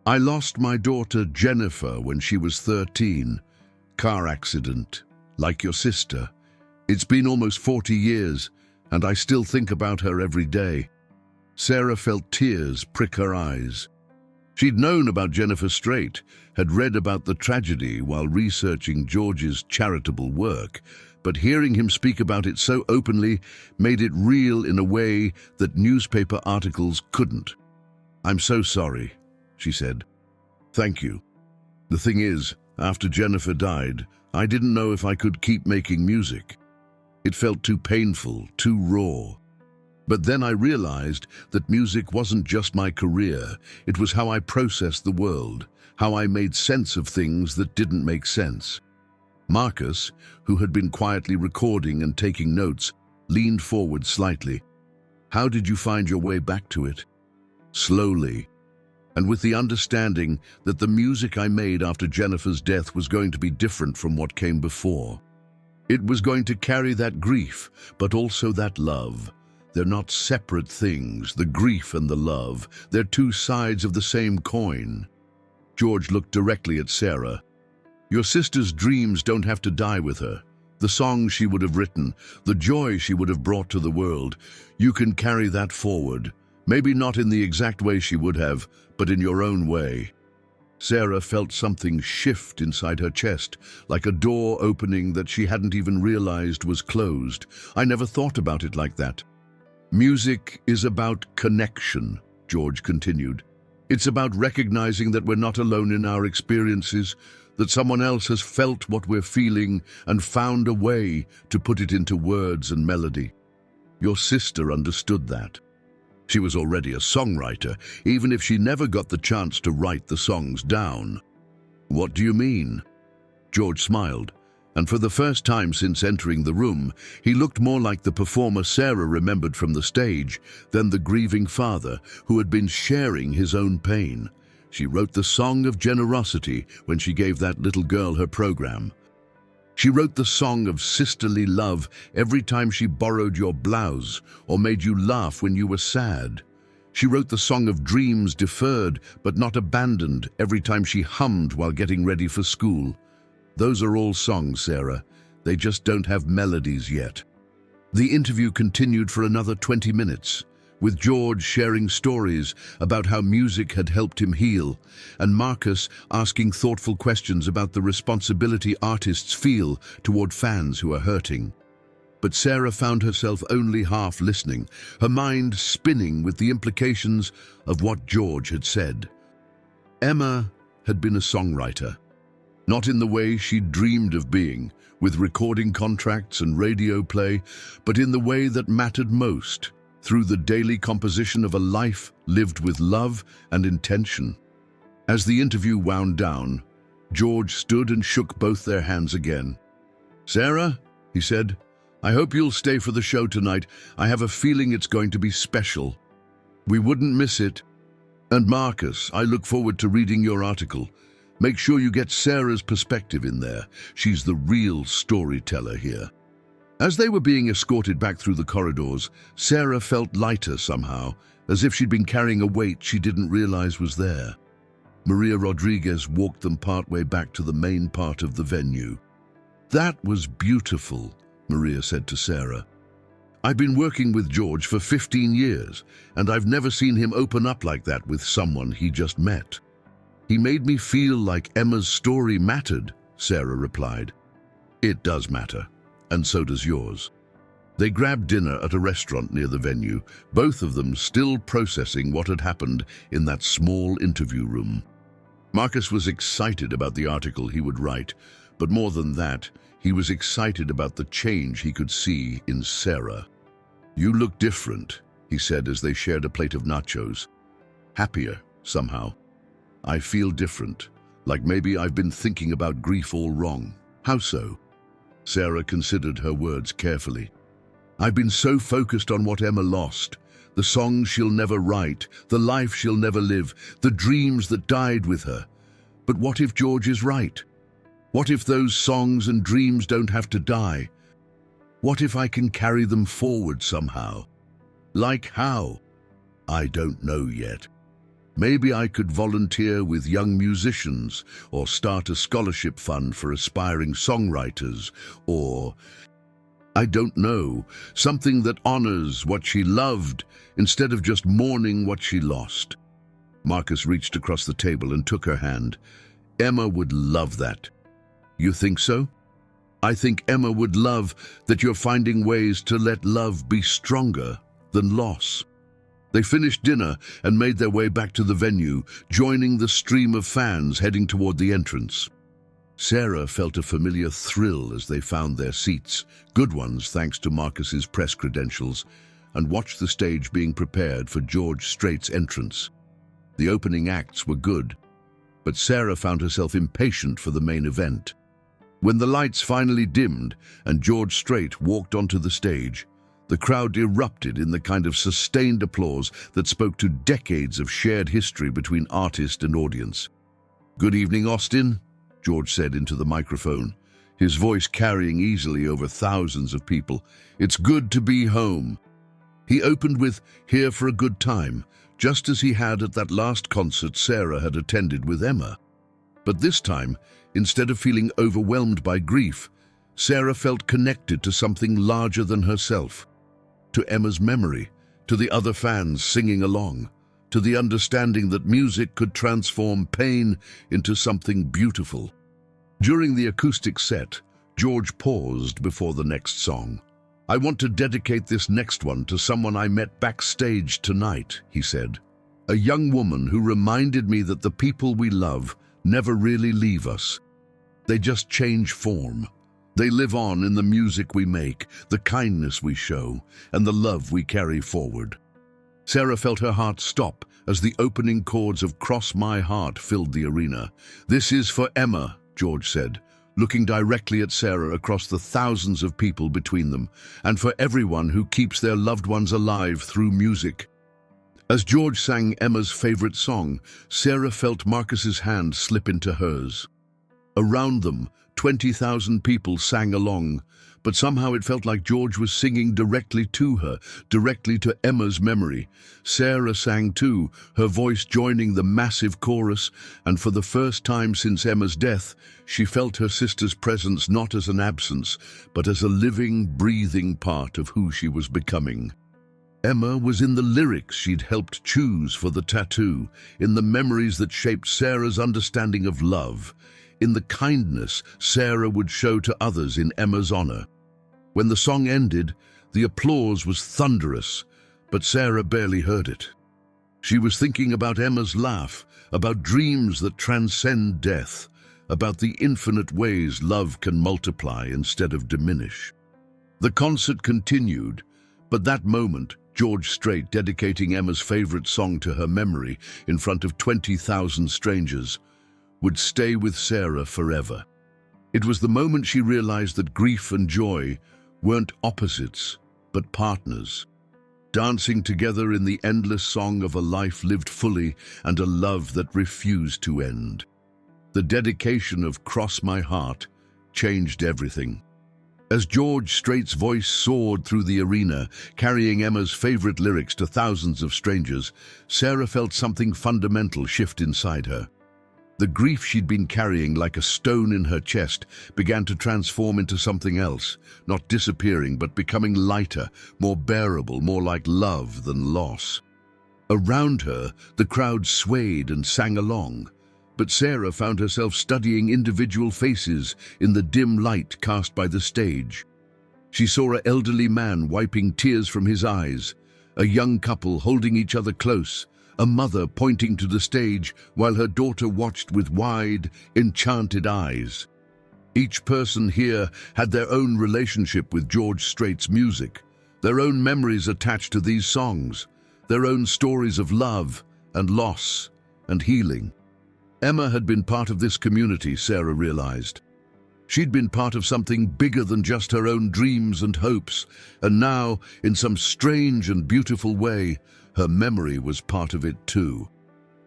"I lost my daughter Jennifer when she was 13. Car accident, like your sister. It's been almost 40 years, and I still think about her every day." Sarah felt tears prick her eyes. She'd known about Jennifer Strait, had read about the tragedy while researching George's charitable work, but hearing him speak about it so openly made it real in a way that newspaper articles couldn't. "I'm so sorry," she said. "Thank you. The thing is, after Jennifer died, I didn't know if I could keep making music. It felt too painful, too raw. But then I realized that music wasn't just my career, it was how I processed the world, how I made sense of things that didn't make sense." Marcus, who had been quietly recording and taking notes, leaned forward slightly. "How did you find your way back to it?" "Slowly, and with the understanding that the music I made after Jennifer's death was going to be different from what came before. It was going to carry that grief, but also that love. They're not separate things, the grief and the love. They're two sides of the same coin." George looked directly at Sarah. "Your sister's dreams don't have to die with her. The songs she would have written, the joy she would have brought to the world, you can carry that forward. Maybe not in the exact way she would have, but in your own way." Sarah felt something shift inside her chest, like a door opening that she hadn't even realized was closed. "I never thought about it like that." "Music is about connection," George continued. "It's about recognizing that we're not alone in our experiences, that someone else has felt what we're feeling and found a way to put it into words and melody. Your sister understood that. She was already a songwriter, even if she never got the chance to write the songs down." "What do you mean?" George smiled, and for the first time since entering the room, he looked more like the performer Sarah remembered from the stage than the grieving father who had been sharing his own pain. She wrote the song of generosity when she gave that little girl her program. She wrote the song of sisterly love every time she borrowed your blouse or made you laugh when you were sad. She wrote the song of dreams deferred but not abandoned every time she hummed while getting ready for school. Those are all songs, Sarah. They just don't have melodies yet." The interview continued for another 20 minutes, with George sharing stories about how music had helped him heal, and Marcus asking thoughtful questions about the responsibility artists feel toward fans who are hurting. But Sarah found herself only half listening, her mind spinning with the implications of what George had said. Emma had been a songwriter. Not in the way she'd dreamed of being, with recording contracts and radio play, but in the way that mattered most, through the daily composition of a life lived with love and intention. As the interview wound down, George stood and shook both their hands again. "Sarah," he said, "I hope you'll stay for the show tonight. I have a feeling it's going to be special. We wouldn't miss it. And Marcus, I look forward to reading your article. Make sure you get Sarah's perspective in there. She's the real storyteller here." As they were being escorted back through the corridors, Sarah felt lighter somehow, as if she'd been carrying a weight she didn't realize was there. Maria Rodriguez walked them partway back to the main part of the venue. "That was beautiful," Maria said to Sarah. I've been working with George for 15 years, and I've never seen him open up like that with someone he just met. He made me feel like Emma's story mattered, Sarah replied. It does matter, and so does yours. They grabbed dinner at a restaurant near the venue, both of them still processing what had happened in that small interview room. Marcus was excited about the article he would write, but more than that, he was excited about the change he could see in Sarah. "You look different," he said as they shared a plate of nachos. "Happier, somehow. I feel different, like maybe I've been thinking about grief all wrong." "How so?" Sarah considered her words carefully. "I've been so focused on what Emma lost, the songs she'll never write, the life she'll never live, the dreams that died with her. But what if George is right? What if those songs and dreams don't have to die? What if I can carry them forward somehow? Like how? I don't know yet. Maybe I could volunteer with young musicians or start a scholarship fund for aspiring songwriters, or, I don't know, something that honors what she loved instead of just mourning what she lost." Marcus reached across the table and took her hand. "Emma would love that." "You think so?" "I think Emma would love that you're finding ways to let love be stronger than loss." They finished dinner and made their way back to the venue, joining the stream of fans heading toward the entrance. Sarah felt a familiar thrill as they found their seats, good ones thanks to Marcus's press credentials, and watched the stage being prepared for George Strait's entrance. The opening acts were good, but Sarah found herself impatient for the main event. When the lights finally dimmed and George Strait walked onto the stage, the crowd erupted in the kind of sustained applause that spoke to decades of shared history between artist and audience. "Good evening, Austin," George said into the microphone, his voice carrying easily over thousands of people. "It's good to be home." He opened with "Here for a good time," just as he had at that last concert Sarah had attended with Emma. But this time, instead of feeling overwhelmed by grief, Sarah felt connected to something larger than herself. To Emma's memory, to the other fans singing along, to the understanding that music could transform pain into something beautiful. During the acoustic set, George paused before the next song. "I want to dedicate this next one to someone I met backstage tonight," he said. "A young woman who reminded me that the people we love never really leave us. They just change form. They live on in the music we make, the kindness we show, and the love we carry forward." Sarah felt her heart stop as the opening chords of "Cross My Heart" filled the arena. "This is for Emma," George said, looking directly at Sarah across the thousands of people between them, "and for everyone who keeps their loved ones alive through music." As George sang Emma's favorite song, Sarah felt Marcus's hand slip into hers. Around them, 20,000 people sang along, but somehow it felt like George was singing directly to her, directly to Emma's memory. Sarah sang too, her voice joining the massive chorus, and for the first time since Emma's death, she felt her sister's presence not as an absence, but as a living, breathing part of who she was becoming. Emma was in the lyrics she'd helped choose for the tattoo, in the memories that shaped Sarah's understanding of love, in the kindness Sarah would show to others in Emma's honor. When the song ended, the applause was thunderous, but Sarah barely heard it. She was thinking about Emma's laugh, about dreams that transcend death, about the infinite ways love can multiply instead of diminish. The concert continued, but that moment, George Strait dedicating Emma's favorite song to her memory in front of 20,000 strangers, would stay with Sarah forever. It was the moment she realized that grief and joy weren't opposites, but partners, dancing together in the endless song of a life lived fully and a love that refused to end. The dedication of "Cross My Heart" changed everything. As George Strait's voice soared through the arena, carrying Emma's favorite lyrics to thousands of strangers, Sarah felt something fundamental shift inside her. The grief she'd been carrying like a stone in her chest began to transform into something else, not disappearing but becoming lighter, more bearable, more like love than loss. Around her, the crowd swayed and sang along, but Sarah found herself studying individual faces in the dim light cast by the stage. She saw an elderly man wiping tears from his eyes, a young couple holding each other close, a mother pointing to the stage while her daughter watched with wide, enchanted eyes. Each person here had their own relationship with George Strait's music, their own memories attached to these songs, their own stories of love and loss and healing. Emma had been part of this community, Sarah realized. She'd been part of something bigger than just her own dreams and hopes, and now, in some strange and beautiful way, her memory was part of it too.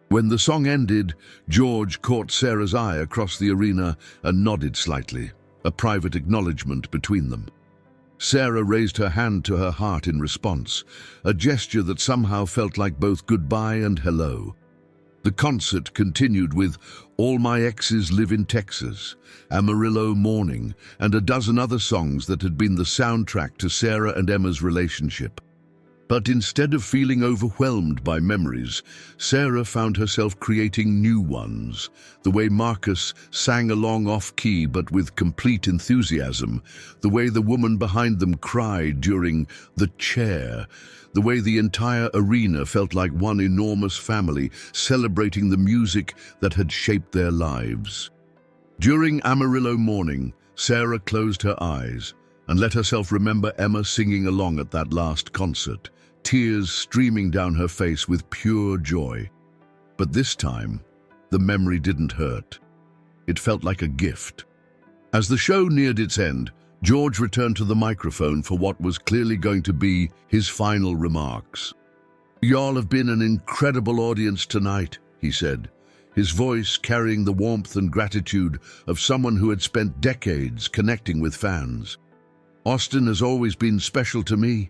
When the song ended, George caught Sarah's eye across the arena and nodded slightly, a private acknowledgement between them. Sarah raised her hand to her heart in response, a gesture that somehow felt like both goodbye and hello. The concert continued with All My Exes Live in Texas, Amarillo Morning, and a dozen other songs that had been the soundtrack to Sarah and Emma's relationship. But instead of feeling overwhelmed by memories, Sarah found herself creating new ones. The way Marcus sang along off-key but with complete enthusiasm, the way the woman behind them cried during The Chair, the way the entire arena felt like one enormous family celebrating the music that had shaped their lives. During Amarillo Morning, Sarah closed her eyes and let herself remember Emma singing along at that last concert, tears streaming down her face with pure joy. But this time, the memory didn't hurt. It felt like a gift. As the show neared its end, George returned to the microphone for what was clearly going to be his final remarks. "Y'all have been an incredible audience tonight," he said, his voice carrying the warmth and gratitude of someone who had spent decades connecting with fans. "Austin has always been special to me,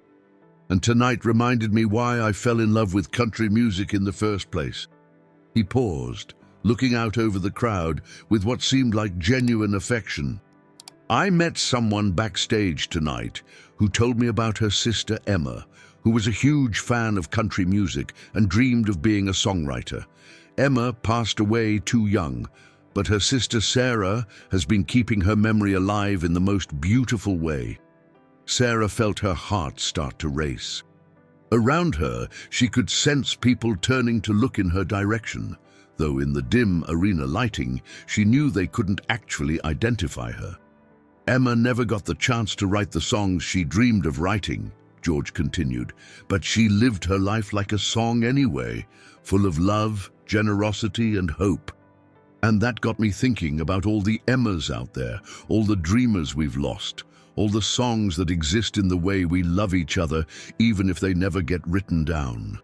and tonight reminded me why I fell in love with country music in the first place." He paused, looking out over the crowd with what seemed like genuine affection. "I met someone backstage tonight who told me about her sister Emma, who was a huge fan of country music and dreamed of being a songwriter. Emma passed away too young, but her sister Sarah has been keeping her memory alive in the most beautiful way." Sarah felt her heart start to race. Around her, she could sense people turning to look in her direction, though in the dim arena lighting, she knew they couldn't actually identify her. "Emma never got the chance to write the songs she dreamed of writing," George continued, "but she lived her life like a song anyway, full of love, generosity, and hope. And that got me thinking about all the Emmas out there, all the dreamers we've lost, all the songs that exist in the way we love each other, even if they never get written down."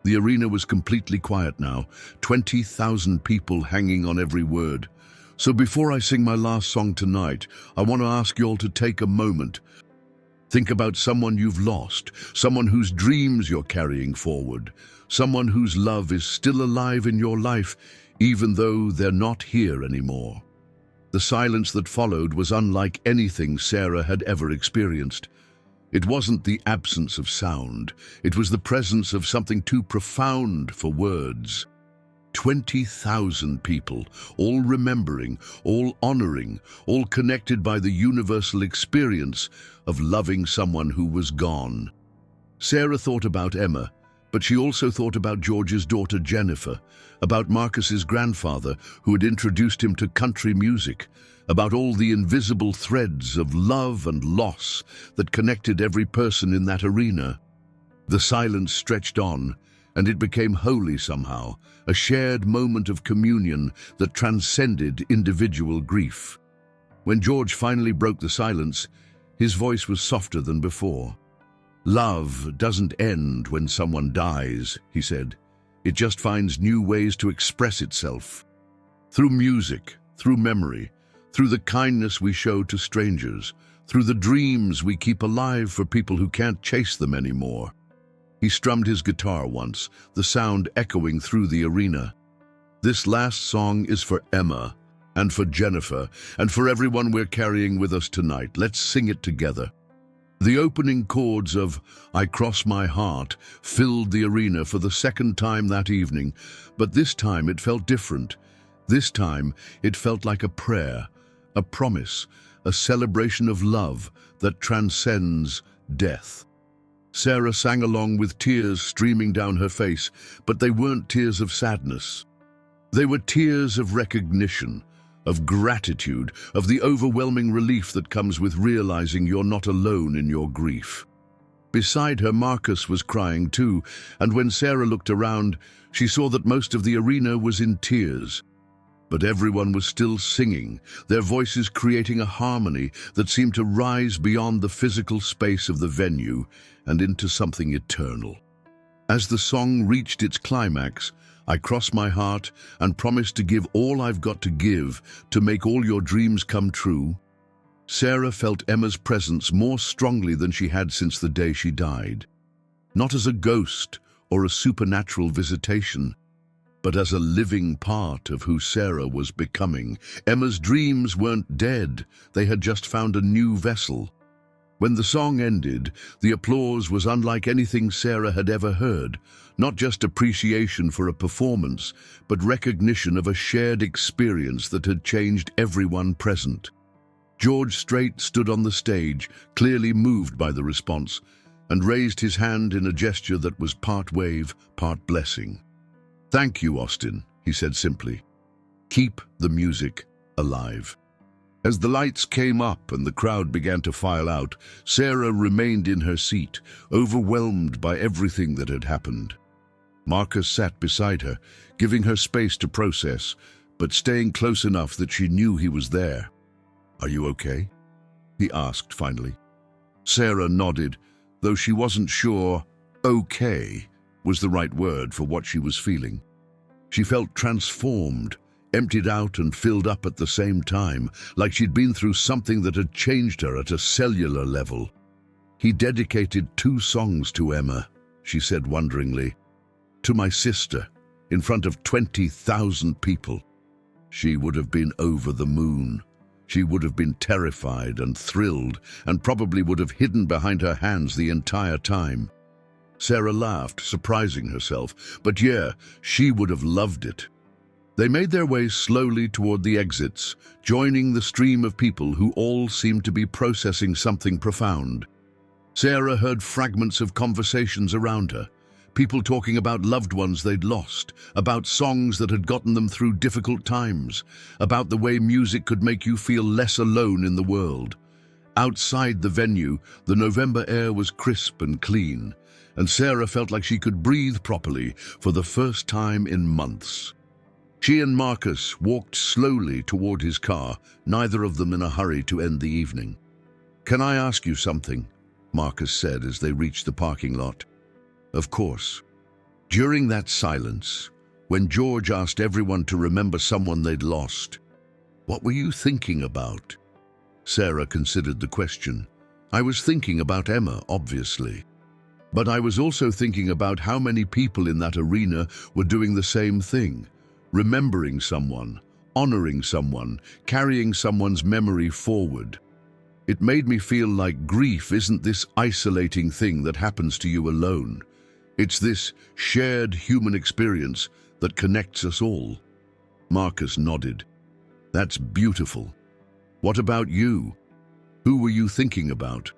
The arena was completely quiet now, 20,000 people hanging on every word. "So before I sing my last song tonight, I want to ask you all to take a moment. Think about someone you've lost, someone whose dreams you're carrying forward, someone whose love is still alive in your life, even though they're not here anymore." The silence that followed was unlike anything Sarah had ever experienced. It wasn't the absence of sound, it was the presence of something too profound for words. 20,000 people, all remembering, all honoring, all connected by the universal experience of loving someone who was gone. Sarah thought about Emma, but she also thought about George's daughter Jennifer, about Marcus's grandfather who had introduced him to country music, about all the invisible threads of love and loss that connected every person in that arena. The silence stretched on, and it became holy somehow, a shared moment of communion that transcended individual grief. When George finally broke the silence, his voice was softer than before. "Love doesn't end when someone dies," he said. "It just finds new ways to express itself. Through music, through memory, through the kindness we show to strangers, through the dreams we keep alive for people who can't chase them anymore." He strummed his guitar once, the sound echoing through the arena. This last song is for Emma, and for Jennifer, and for everyone we're carrying with us tonight. Let's sing it together. The opening chords of I Cross My Heart filled the arena for the second time that evening, but this time it felt different. This time it felt like a prayer, a promise, a celebration of love that transcends death. Sarah sang along with tears streaming down her face, but they weren't tears of sadness. They were tears of recognition, of gratitude, of the overwhelming relief that comes with realizing you're not alone in your grief. Beside her, Marcus was crying too, and when Sarah looked around, she saw that most of the arena was in tears. But everyone was still singing, their voices creating a harmony that seemed to rise beyond the physical space of the venue and into something eternal. As the song reached its climax, I cross my heart and promise to give all I've got to give to make all your dreams come true. Sarah felt Emma's presence more strongly than she had since the day she died. Not as a ghost or a supernatural visitation, but as a living part of who Sarah was becoming. Emma's dreams weren't dead, they had just found a new vessel. When the song ended, the applause was unlike anything Sarah had ever heard. Not just appreciation for a performance, but recognition of a shared experience that had changed everyone present. George Strait stood on the stage, clearly moved by the response, and raised his hand in a gesture that was part wave, part blessing. "Thank you, Austin," he said simply. "Keep the music alive." As the lights came up and the crowd began to file out, Sarah remained in her seat, overwhelmed by everything that had happened. Marcus sat beside her, giving her space to process, but staying close enough that she knew he was there. "Are you okay?" he asked finally. Sarah nodded, though she wasn't sure okay was the right word for what she was feeling. She felt transformed, emptied out and filled up at the same time, like she'd been through something that had changed her at a cellular level. "He dedicated 2 songs to Emma," she said wonderingly. "To my sister, in front of 20,000 people. She would have been over the moon. She would have been terrified and thrilled, and probably would have hidden behind her hands the entire time." Sarah laughed, surprising herself, but yeah, she would have loved it. They made their way slowly toward the exits, joining the stream of people who all seemed to be processing something profound. Sarah heard fragments of conversations around her, people talking about loved ones they'd lost, about songs that had gotten them through difficult times, about the way music could make you feel less alone in the world. Outside the venue, the November air was crisp and clean, and Sarah felt like she could breathe properly for the first time in months. She and Marcus walked slowly toward his car, neither of them in a hurry to end the evening. "Can I ask you something?" Marcus said as they reached the parking lot. "Of course." During that silence, when George asked everyone to remember someone they'd lost, "What were you thinking about?" Sarah considered the question. "I was thinking about Emma, obviously. But I was also thinking about how many people in that arena were doing the same thing. Remembering someone, honoring someone, carrying someone's memory forward. It made me feel like grief isn't this isolating thing that happens to you alone. It's this shared human experience that connects us all." Marcus nodded. "That's beautiful. What about you? Who were you thinking about?"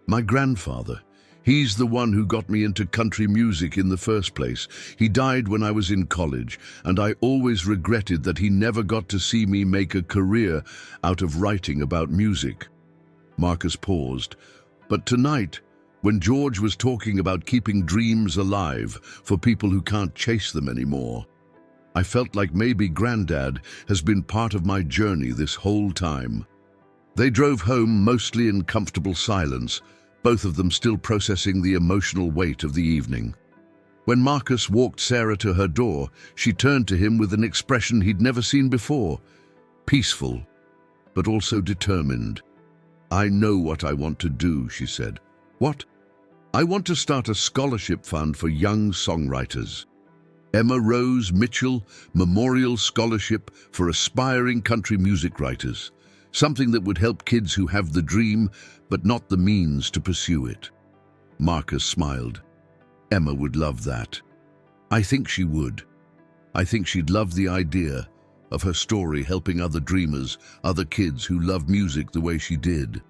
"My grandfather. He's the one who got me into country music in the first place. He died when I was in college, and I always regretted that he never got to see me make a career out of writing about music." Marcus paused. But tonight, when George was talking about keeping dreams alive for people who can't chase them anymore, I felt like maybe Granddad has been part of my journey this whole time. They drove home mostly in comfortable silence, both of them still processing the emotional weight of the evening. When Marcus walked Sarah to her door, she turned to him with an expression he'd never seen before. Peaceful, but also determined. "I know what I want to do," she said. "What?" "I want to start a scholarship fund for young songwriters." Emma Rose Mitchell Memorial Scholarship for Aspiring Country Music Writers, something that would help kids who have the dream but not the means to pursue it. Marcus smiled. Emma would love that. I think she would. I think she'd love the idea of her story helping other dreamers, other kids who love music the way she did.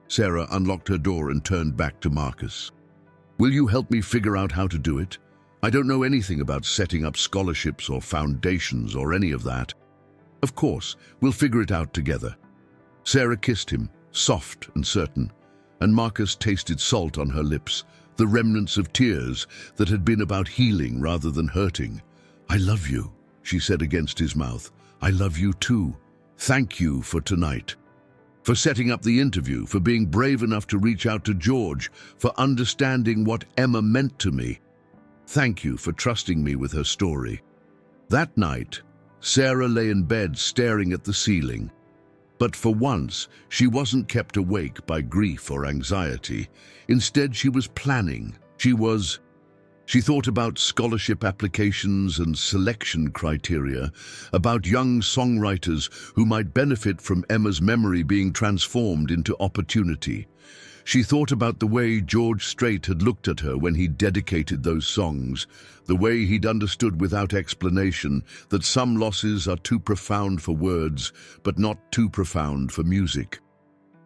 Sarah unlocked her door and turned back to Marcus. Will you help me figure out how to do it? I don't know anything about setting up scholarships or foundations or any of that. Of course, we'll figure it out together. Sarah kissed him, soft and certain, and Marcus tasted salt on her lips, the remnants of tears that had been about healing rather than hurting. I love you, she said against his mouth. I love you too. Thank you for tonight. For setting up the interview, for being brave enough to reach out to George, for understanding what Emma meant to me. Thank you for trusting me with her story. That night, Sarah lay in bed staring at the ceiling. But for once, she wasn't kept awake by grief or anxiety. Instead, she was planning. She thought about scholarship applications and selection criteria, about young songwriters who might benefit from Emma's memory being transformed into opportunity. She thought about the way George Strait had looked at her when he dedicated those songs, the way he'd understood without explanation that some losses are too profound for words, but not too profound for music.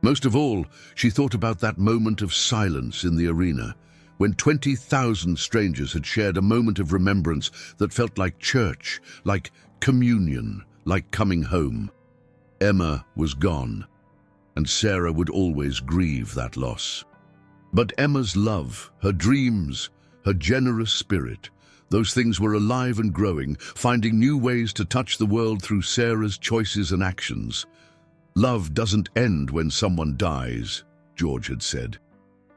Most of all, she thought about that moment of silence in the arena, when 20,000 strangers had shared a moment of remembrance that felt like church, like communion, like coming home. Emma was gone, and Sarah would always grieve that loss. But Emma's love, her dreams, her generous spirit, those things were alive and growing, finding new ways to touch the world through Sarah's choices and actions. Love doesn't end when someone dies, George had said.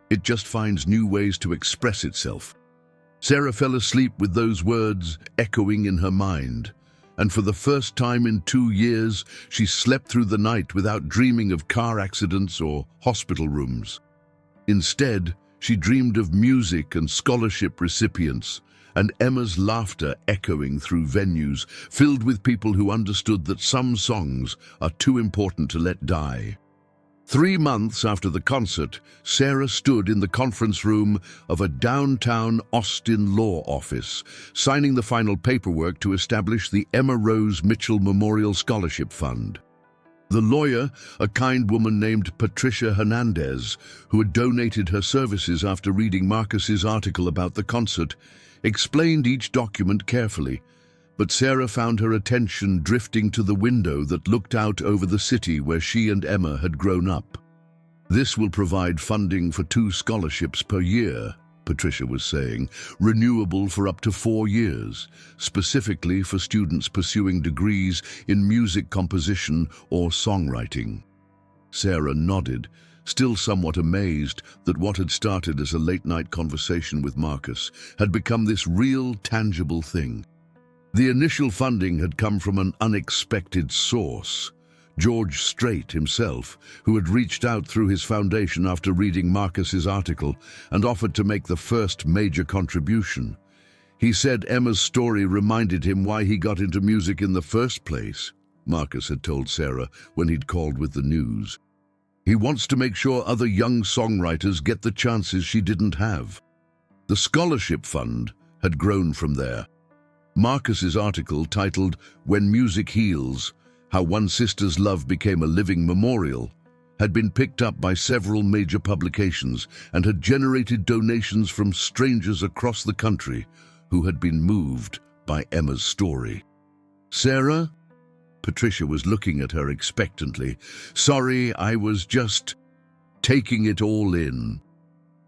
It just finds new ways to express itself. Sarah fell asleep with those words echoing in her mind, and for the first time in 2 years, she slept through the night without dreaming of car accidents or hospital rooms. Instead, she dreamed of music and scholarship recipients, and Emma's laughter echoing through venues filled with people who understood that some songs are too important to let die. 3 months after the concert, Sarah stood in the conference room of a downtown Austin law office, signing the final paperwork to establish the Emma Rose Mitchell Memorial Scholarship Fund. The lawyer, a kind woman named Patricia Hernandez, who had donated her services after reading Marcus's article about the concert, explained each document carefully, but Sarah found her attention drifting to the window that looked out over the city where she and Emma had grown up. This will provide funding for 2 scholarships per year, Patricia was saying, renewable for up to 4 years, specifically for students pursuing degrees in music composition or songwriting. Sarah nodded, still somewhat amazed that what had started as a late-night conversation with Marcus had become this real, tangible thing. The initial funding had come from an unexpected source, George Strait himself, who had reached out through his foundation after reading Marcus's article and offered to make the first major contribution. He said Emma's story reminded him why he got into music in the first place, Marcus had told Sarah when he'd called with the news. He wants to make sure other young songwriters get the chances she didn't have. The scholarship fund had grown from there. Marcus's article, titled "When Music Heals: How One Sister's Love Became a Living Memorial," had been picked up by several major publications and had generated donations from strangers across the country who had been moved by Emma's story. Sarah? Patricia was looking at her expectantly. Sorry, I was just taking it all in.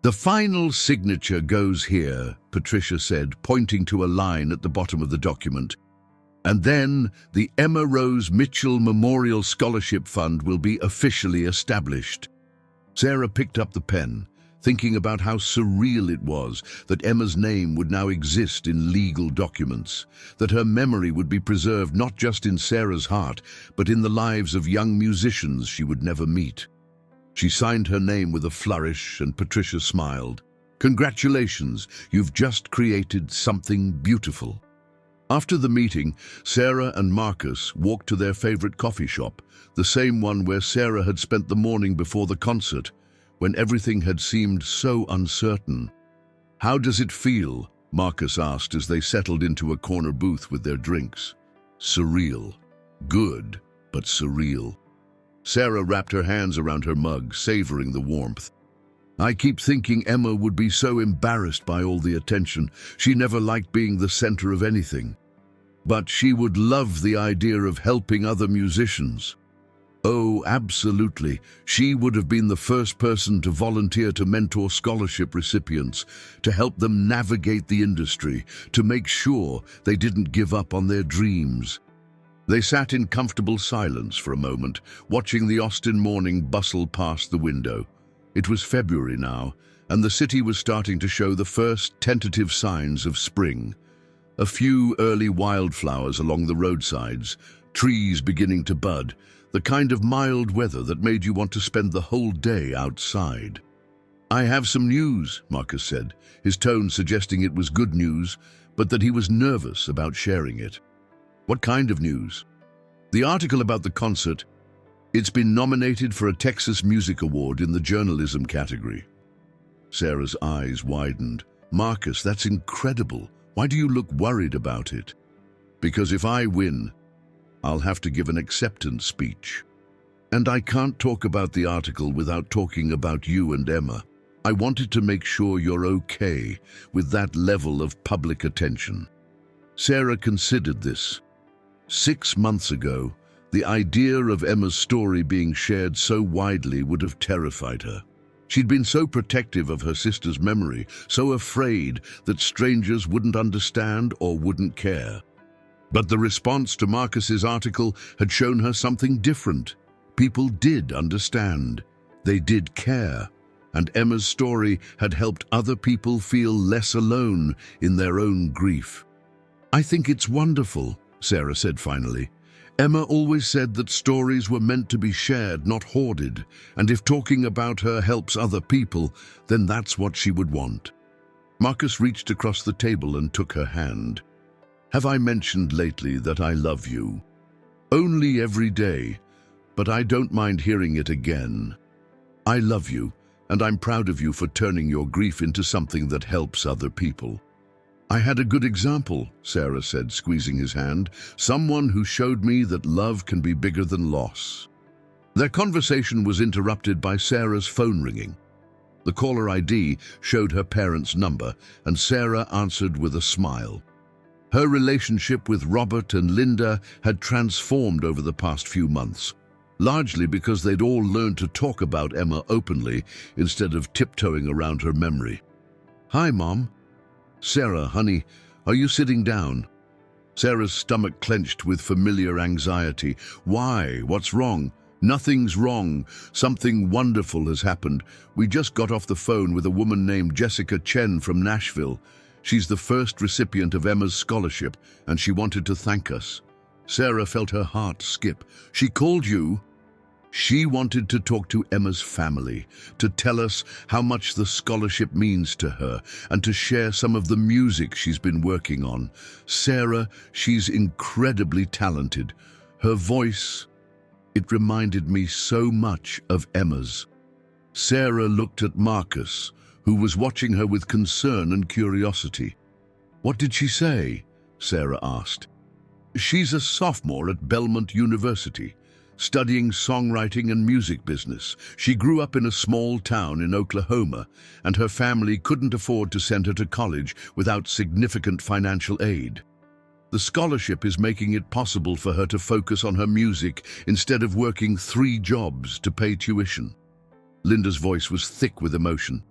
The final signature goes here, Patricia said, pointing to a line at the bottom of the document. And then the Emma Rose Mitchell Memorial Scholarship Fund will be officially established. Sarah picked up the pen, thinking about how surreal it was that Emma's name would now exist in legal documents, that her memory would be preserved not just in Sarah's heart, but in the lives of young musicians she would never meet. She signed her name with a flourish, and Patricia smiled. Congratulations, you've just created something beautiful. After the meeting, Sarah and Marcus walked to their favorite coffee shop, the same one where Sarah had spent the morning before the concert, when everything had seemed so uncertain. "How does it feel?" Marcus asked as they settled into a corner booth with their drinks. "Surreal. Good, but surreal." Sarah wrapped her hands around her mug, savoring the warmth. "I keep thinking Emma would be so embarrassed by all the attention. She never liked being the center of anything. But she would love the idea of helping other musicians." "Oh, absolutely. She would have been the first person to volunteer to mentor scholarship recipients, to help them navigate the industry, to make sure they didn't give up on their dreams." They sat in comfortable silence for a moment, watching the Austin morning bustle past the window. It was February now, and the city was starting to show the first tentative signs of spring. A few early wildflowers along the roadsides, trees beginning to bud, the kind of mild weather that made you want to spend the whole day outside. "I have some news," Marcus said, his tone suggesting it was good news, but that he was nervous about sharing it. "What kind of news?" "The article about the concert. It's been nominated for a Texas Music Award in the journalism category." Sarah's eyes widened. "Marcus, that's incredible. Why do you look worried about it?" "Because if I win, I'll have to give an acceptance speech. And I can't talk about the article without talking about you and Emma. I wanted to make sure you're okay with that level of public attention." Sarah considered this. 6 months ago, the idea of Emma's story being shared so widely would have terrified her. She'd been so protective of her sister's memory, so afraid that strangers wouldn't understand or wouldn't care. But the response to Marcus's article had shown her something different. People did understand. They did care. And Emma's story had helped other people feel less alone in their own grief. "I think it's wonderful," Sarah said finally. "Emma always said that stories were meant to be shared, not hoarded, and if talking about her helps other people, then that's what she would want." Marcus reached across the table and took her hand. "Have I mentioned lately that I love you?" "Only every day, but I don't mind hearing it again. I love you, and I'm proud of you for turning your grief into something that helps other people." "I had a good example," Sarah said, squeezing his hand. "Someone who showed me that love can be bigger than loss." Their conversation was interrupted by Sarah's phone ringing. The caller ID showed her parents' number, and Sarah answered with a smile. Her relationship with Robert and Linda had transformed over the past few months, largely because they'd all learned to talk about Emma openly instead of tiptoeing around her memory. "Hi, Mom." "Sarah, honey, are you sitting down?" Sarah's stomach clenched with familiar anxiety. "Why? What's wrong?" "Nothing's wrong. Something wonderful has happened. We just got off the phone with a woman named Jessica Chen from Nashville. She's the first recipient of Emma's scholarship, and she wanted to thank us." Sarah felt her heart skip. "She called you?" "She wanted to talk to Emma's family, to tell us how much the scholarship means to her, and to share some of the music she's been working on. Sarah, she's incredibly talented. Her voice, it reminded me so much of Emma's." Sarah looked at Marcus, who was watching her with concern and curiosity. "What did she say?" Sarah asked. "She's a sophomore at Belmont University, studying songwriting and music business. She grew up in a small town in Oklahoma, and her family couldn't afford to send her to college without significant financial aid. The scholarship is making it possible for her to focus on her music instead of working 3 jobs to pay tuition." Linda's voice was thick with emotion.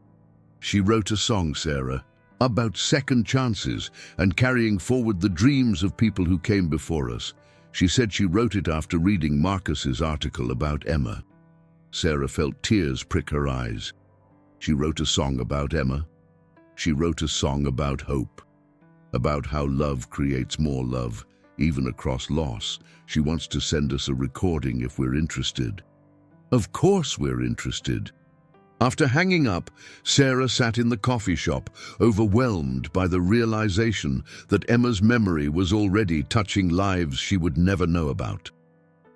"She wrote a song, Sarah, about second chances and carrying forward the dreams of people who came before us. She said she wrote it after reading Marcus's article about Emma." Sarah felt tears prick her eyes. She wrote a song about Emma. She wrote a song about hope, about how love creates more love, even across loss. She wants to send us a recording if we're interested. "Of course we're interested." After hanging up, Sarah sat in the coffee shop, overwhelmed by the realization that Emma's memory was already touching lives she would never know about.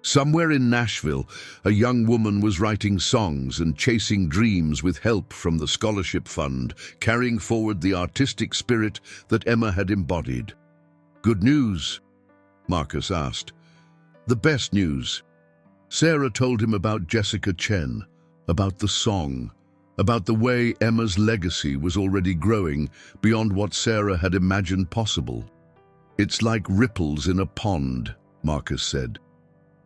Somewhere in Nashville, a young woman was writing songs and chasing dreams with help from the scholarship fund, carrying forward the artistic spirit that Emma had embodied. "Good news?" Marcus asked. "The best news." Sarah told him about Jessica Chen, about the song, about the way Emma's legacy was already growing beyond what Sarah had imagined possible. "It's like ripples in a pond," Marcus said.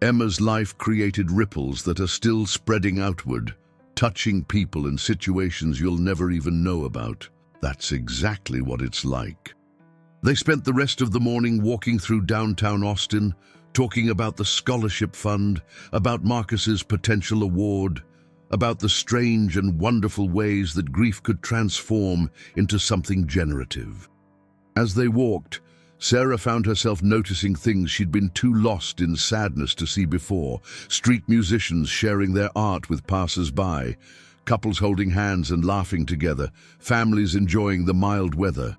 Emma's life created ripples that are still spreading outward, touching people and situations you'll never even know about. That's exactly what it's like. They spent the rest of the morning walking through downtown Austin, talking about the scholarship fund, about Marcus's potential award, about the strange and wonderful ways that grief could transform into something generative. As they walked, Sarah found herself noticing things she'd been too lost in sadness to see before. Street musicians sharing their art with passers-by, couples holding hands and laughing together, families enjoying the mild weather.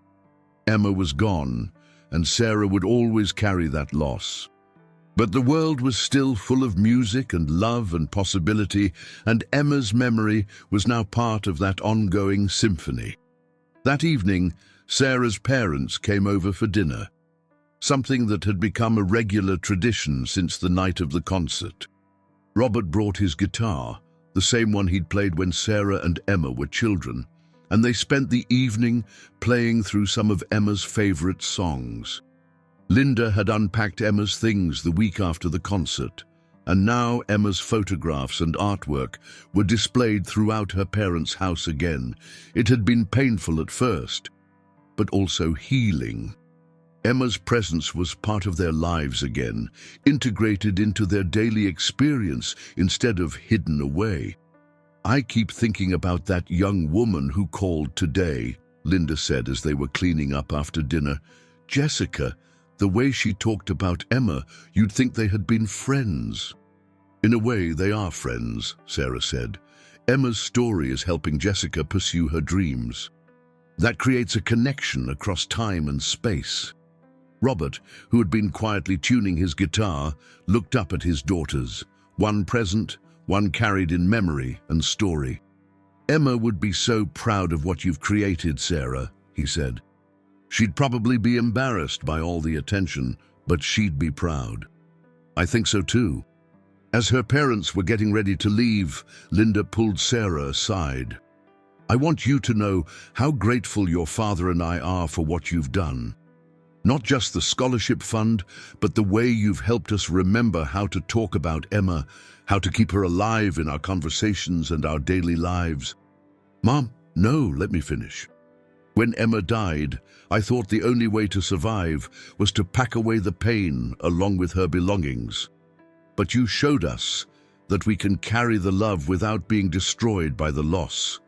Emma was gone, and Sarah would always carry that loss. But the world was still full of music and love and possibility, and Emma's memory was now part of that ongoing symphony. That evening, Sarah's parents came over for dinner, something that had become a regular tradition since the night of the concert. Robert brought his guitar, the same one he'd played when Sarah and Emma were children, and they spent the evening playing through some of Emma's favorite songs. Linda had unpacked Emma's things the week after the concert, and now Emma's photographs and artwork were displayed throughout her parents' house again. It had been painful at first, but also healing. Emma's presence was part of their lives again, integrated into their daily experience instead of hidden away. "I keep thinking about that young woman who called today," Linda said as they were cleaning up after dinner. "Jessica, the way she talked about Emma, you'd think they had been friends." "In a way, they are friends," Sarah said. "Emma's story is helping Jessica pursue her dreams. That creates a connection across time and space." Robert, who had been quietly tuning his guitar, looked up at his daughters, one present, one carried in memory and story. "Emma would be so proud of what you've created, Sarah," he said. "She'd probably be embarrassed by all the attention, but she'd be proud." "I think so too." As her parents were getting ready to leave, Linda pulled Sarah aside. "I want you to know how grateful your father and I are for what you've done. Not just the scholarship fund, but the way you've helped us remember how to talk about Emma, how to keep her alive in our conversations and our daily lives." "Mom, no, let me finish. When Emma died, I thought the only way to survive was to pack away the pain along with her belongings. But you showed us that we can carry the love without being destroyed by the loss.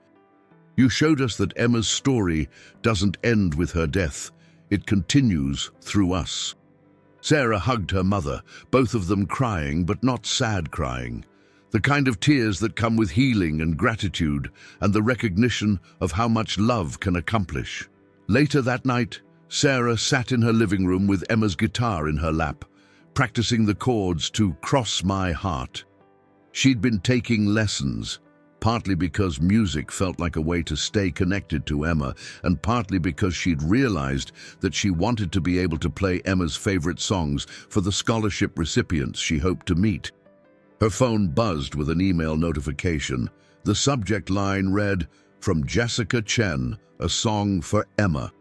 You showed us that Emma's story doesn't end with her death. It continues through us." Sarah hugged her mother, both of them crying, but not sad crying. The kind of tears that come with healing and gratitude and the recognition of how much love can accomplish. Later that night, Sarah sat in her living room with Emma's guitar in her lap, practicing the chords to "Cross My Heart." She'd been taking lessons, partly because music felt like a way to stay connected to Emma, and partly because she'd realized that she wanted to be able to play Emma's favorite songs for the scholarship recipients she hoped to meet. Her phone buzzed with an email notification. The subject line read, "From Jessica Chen, a song for Emma."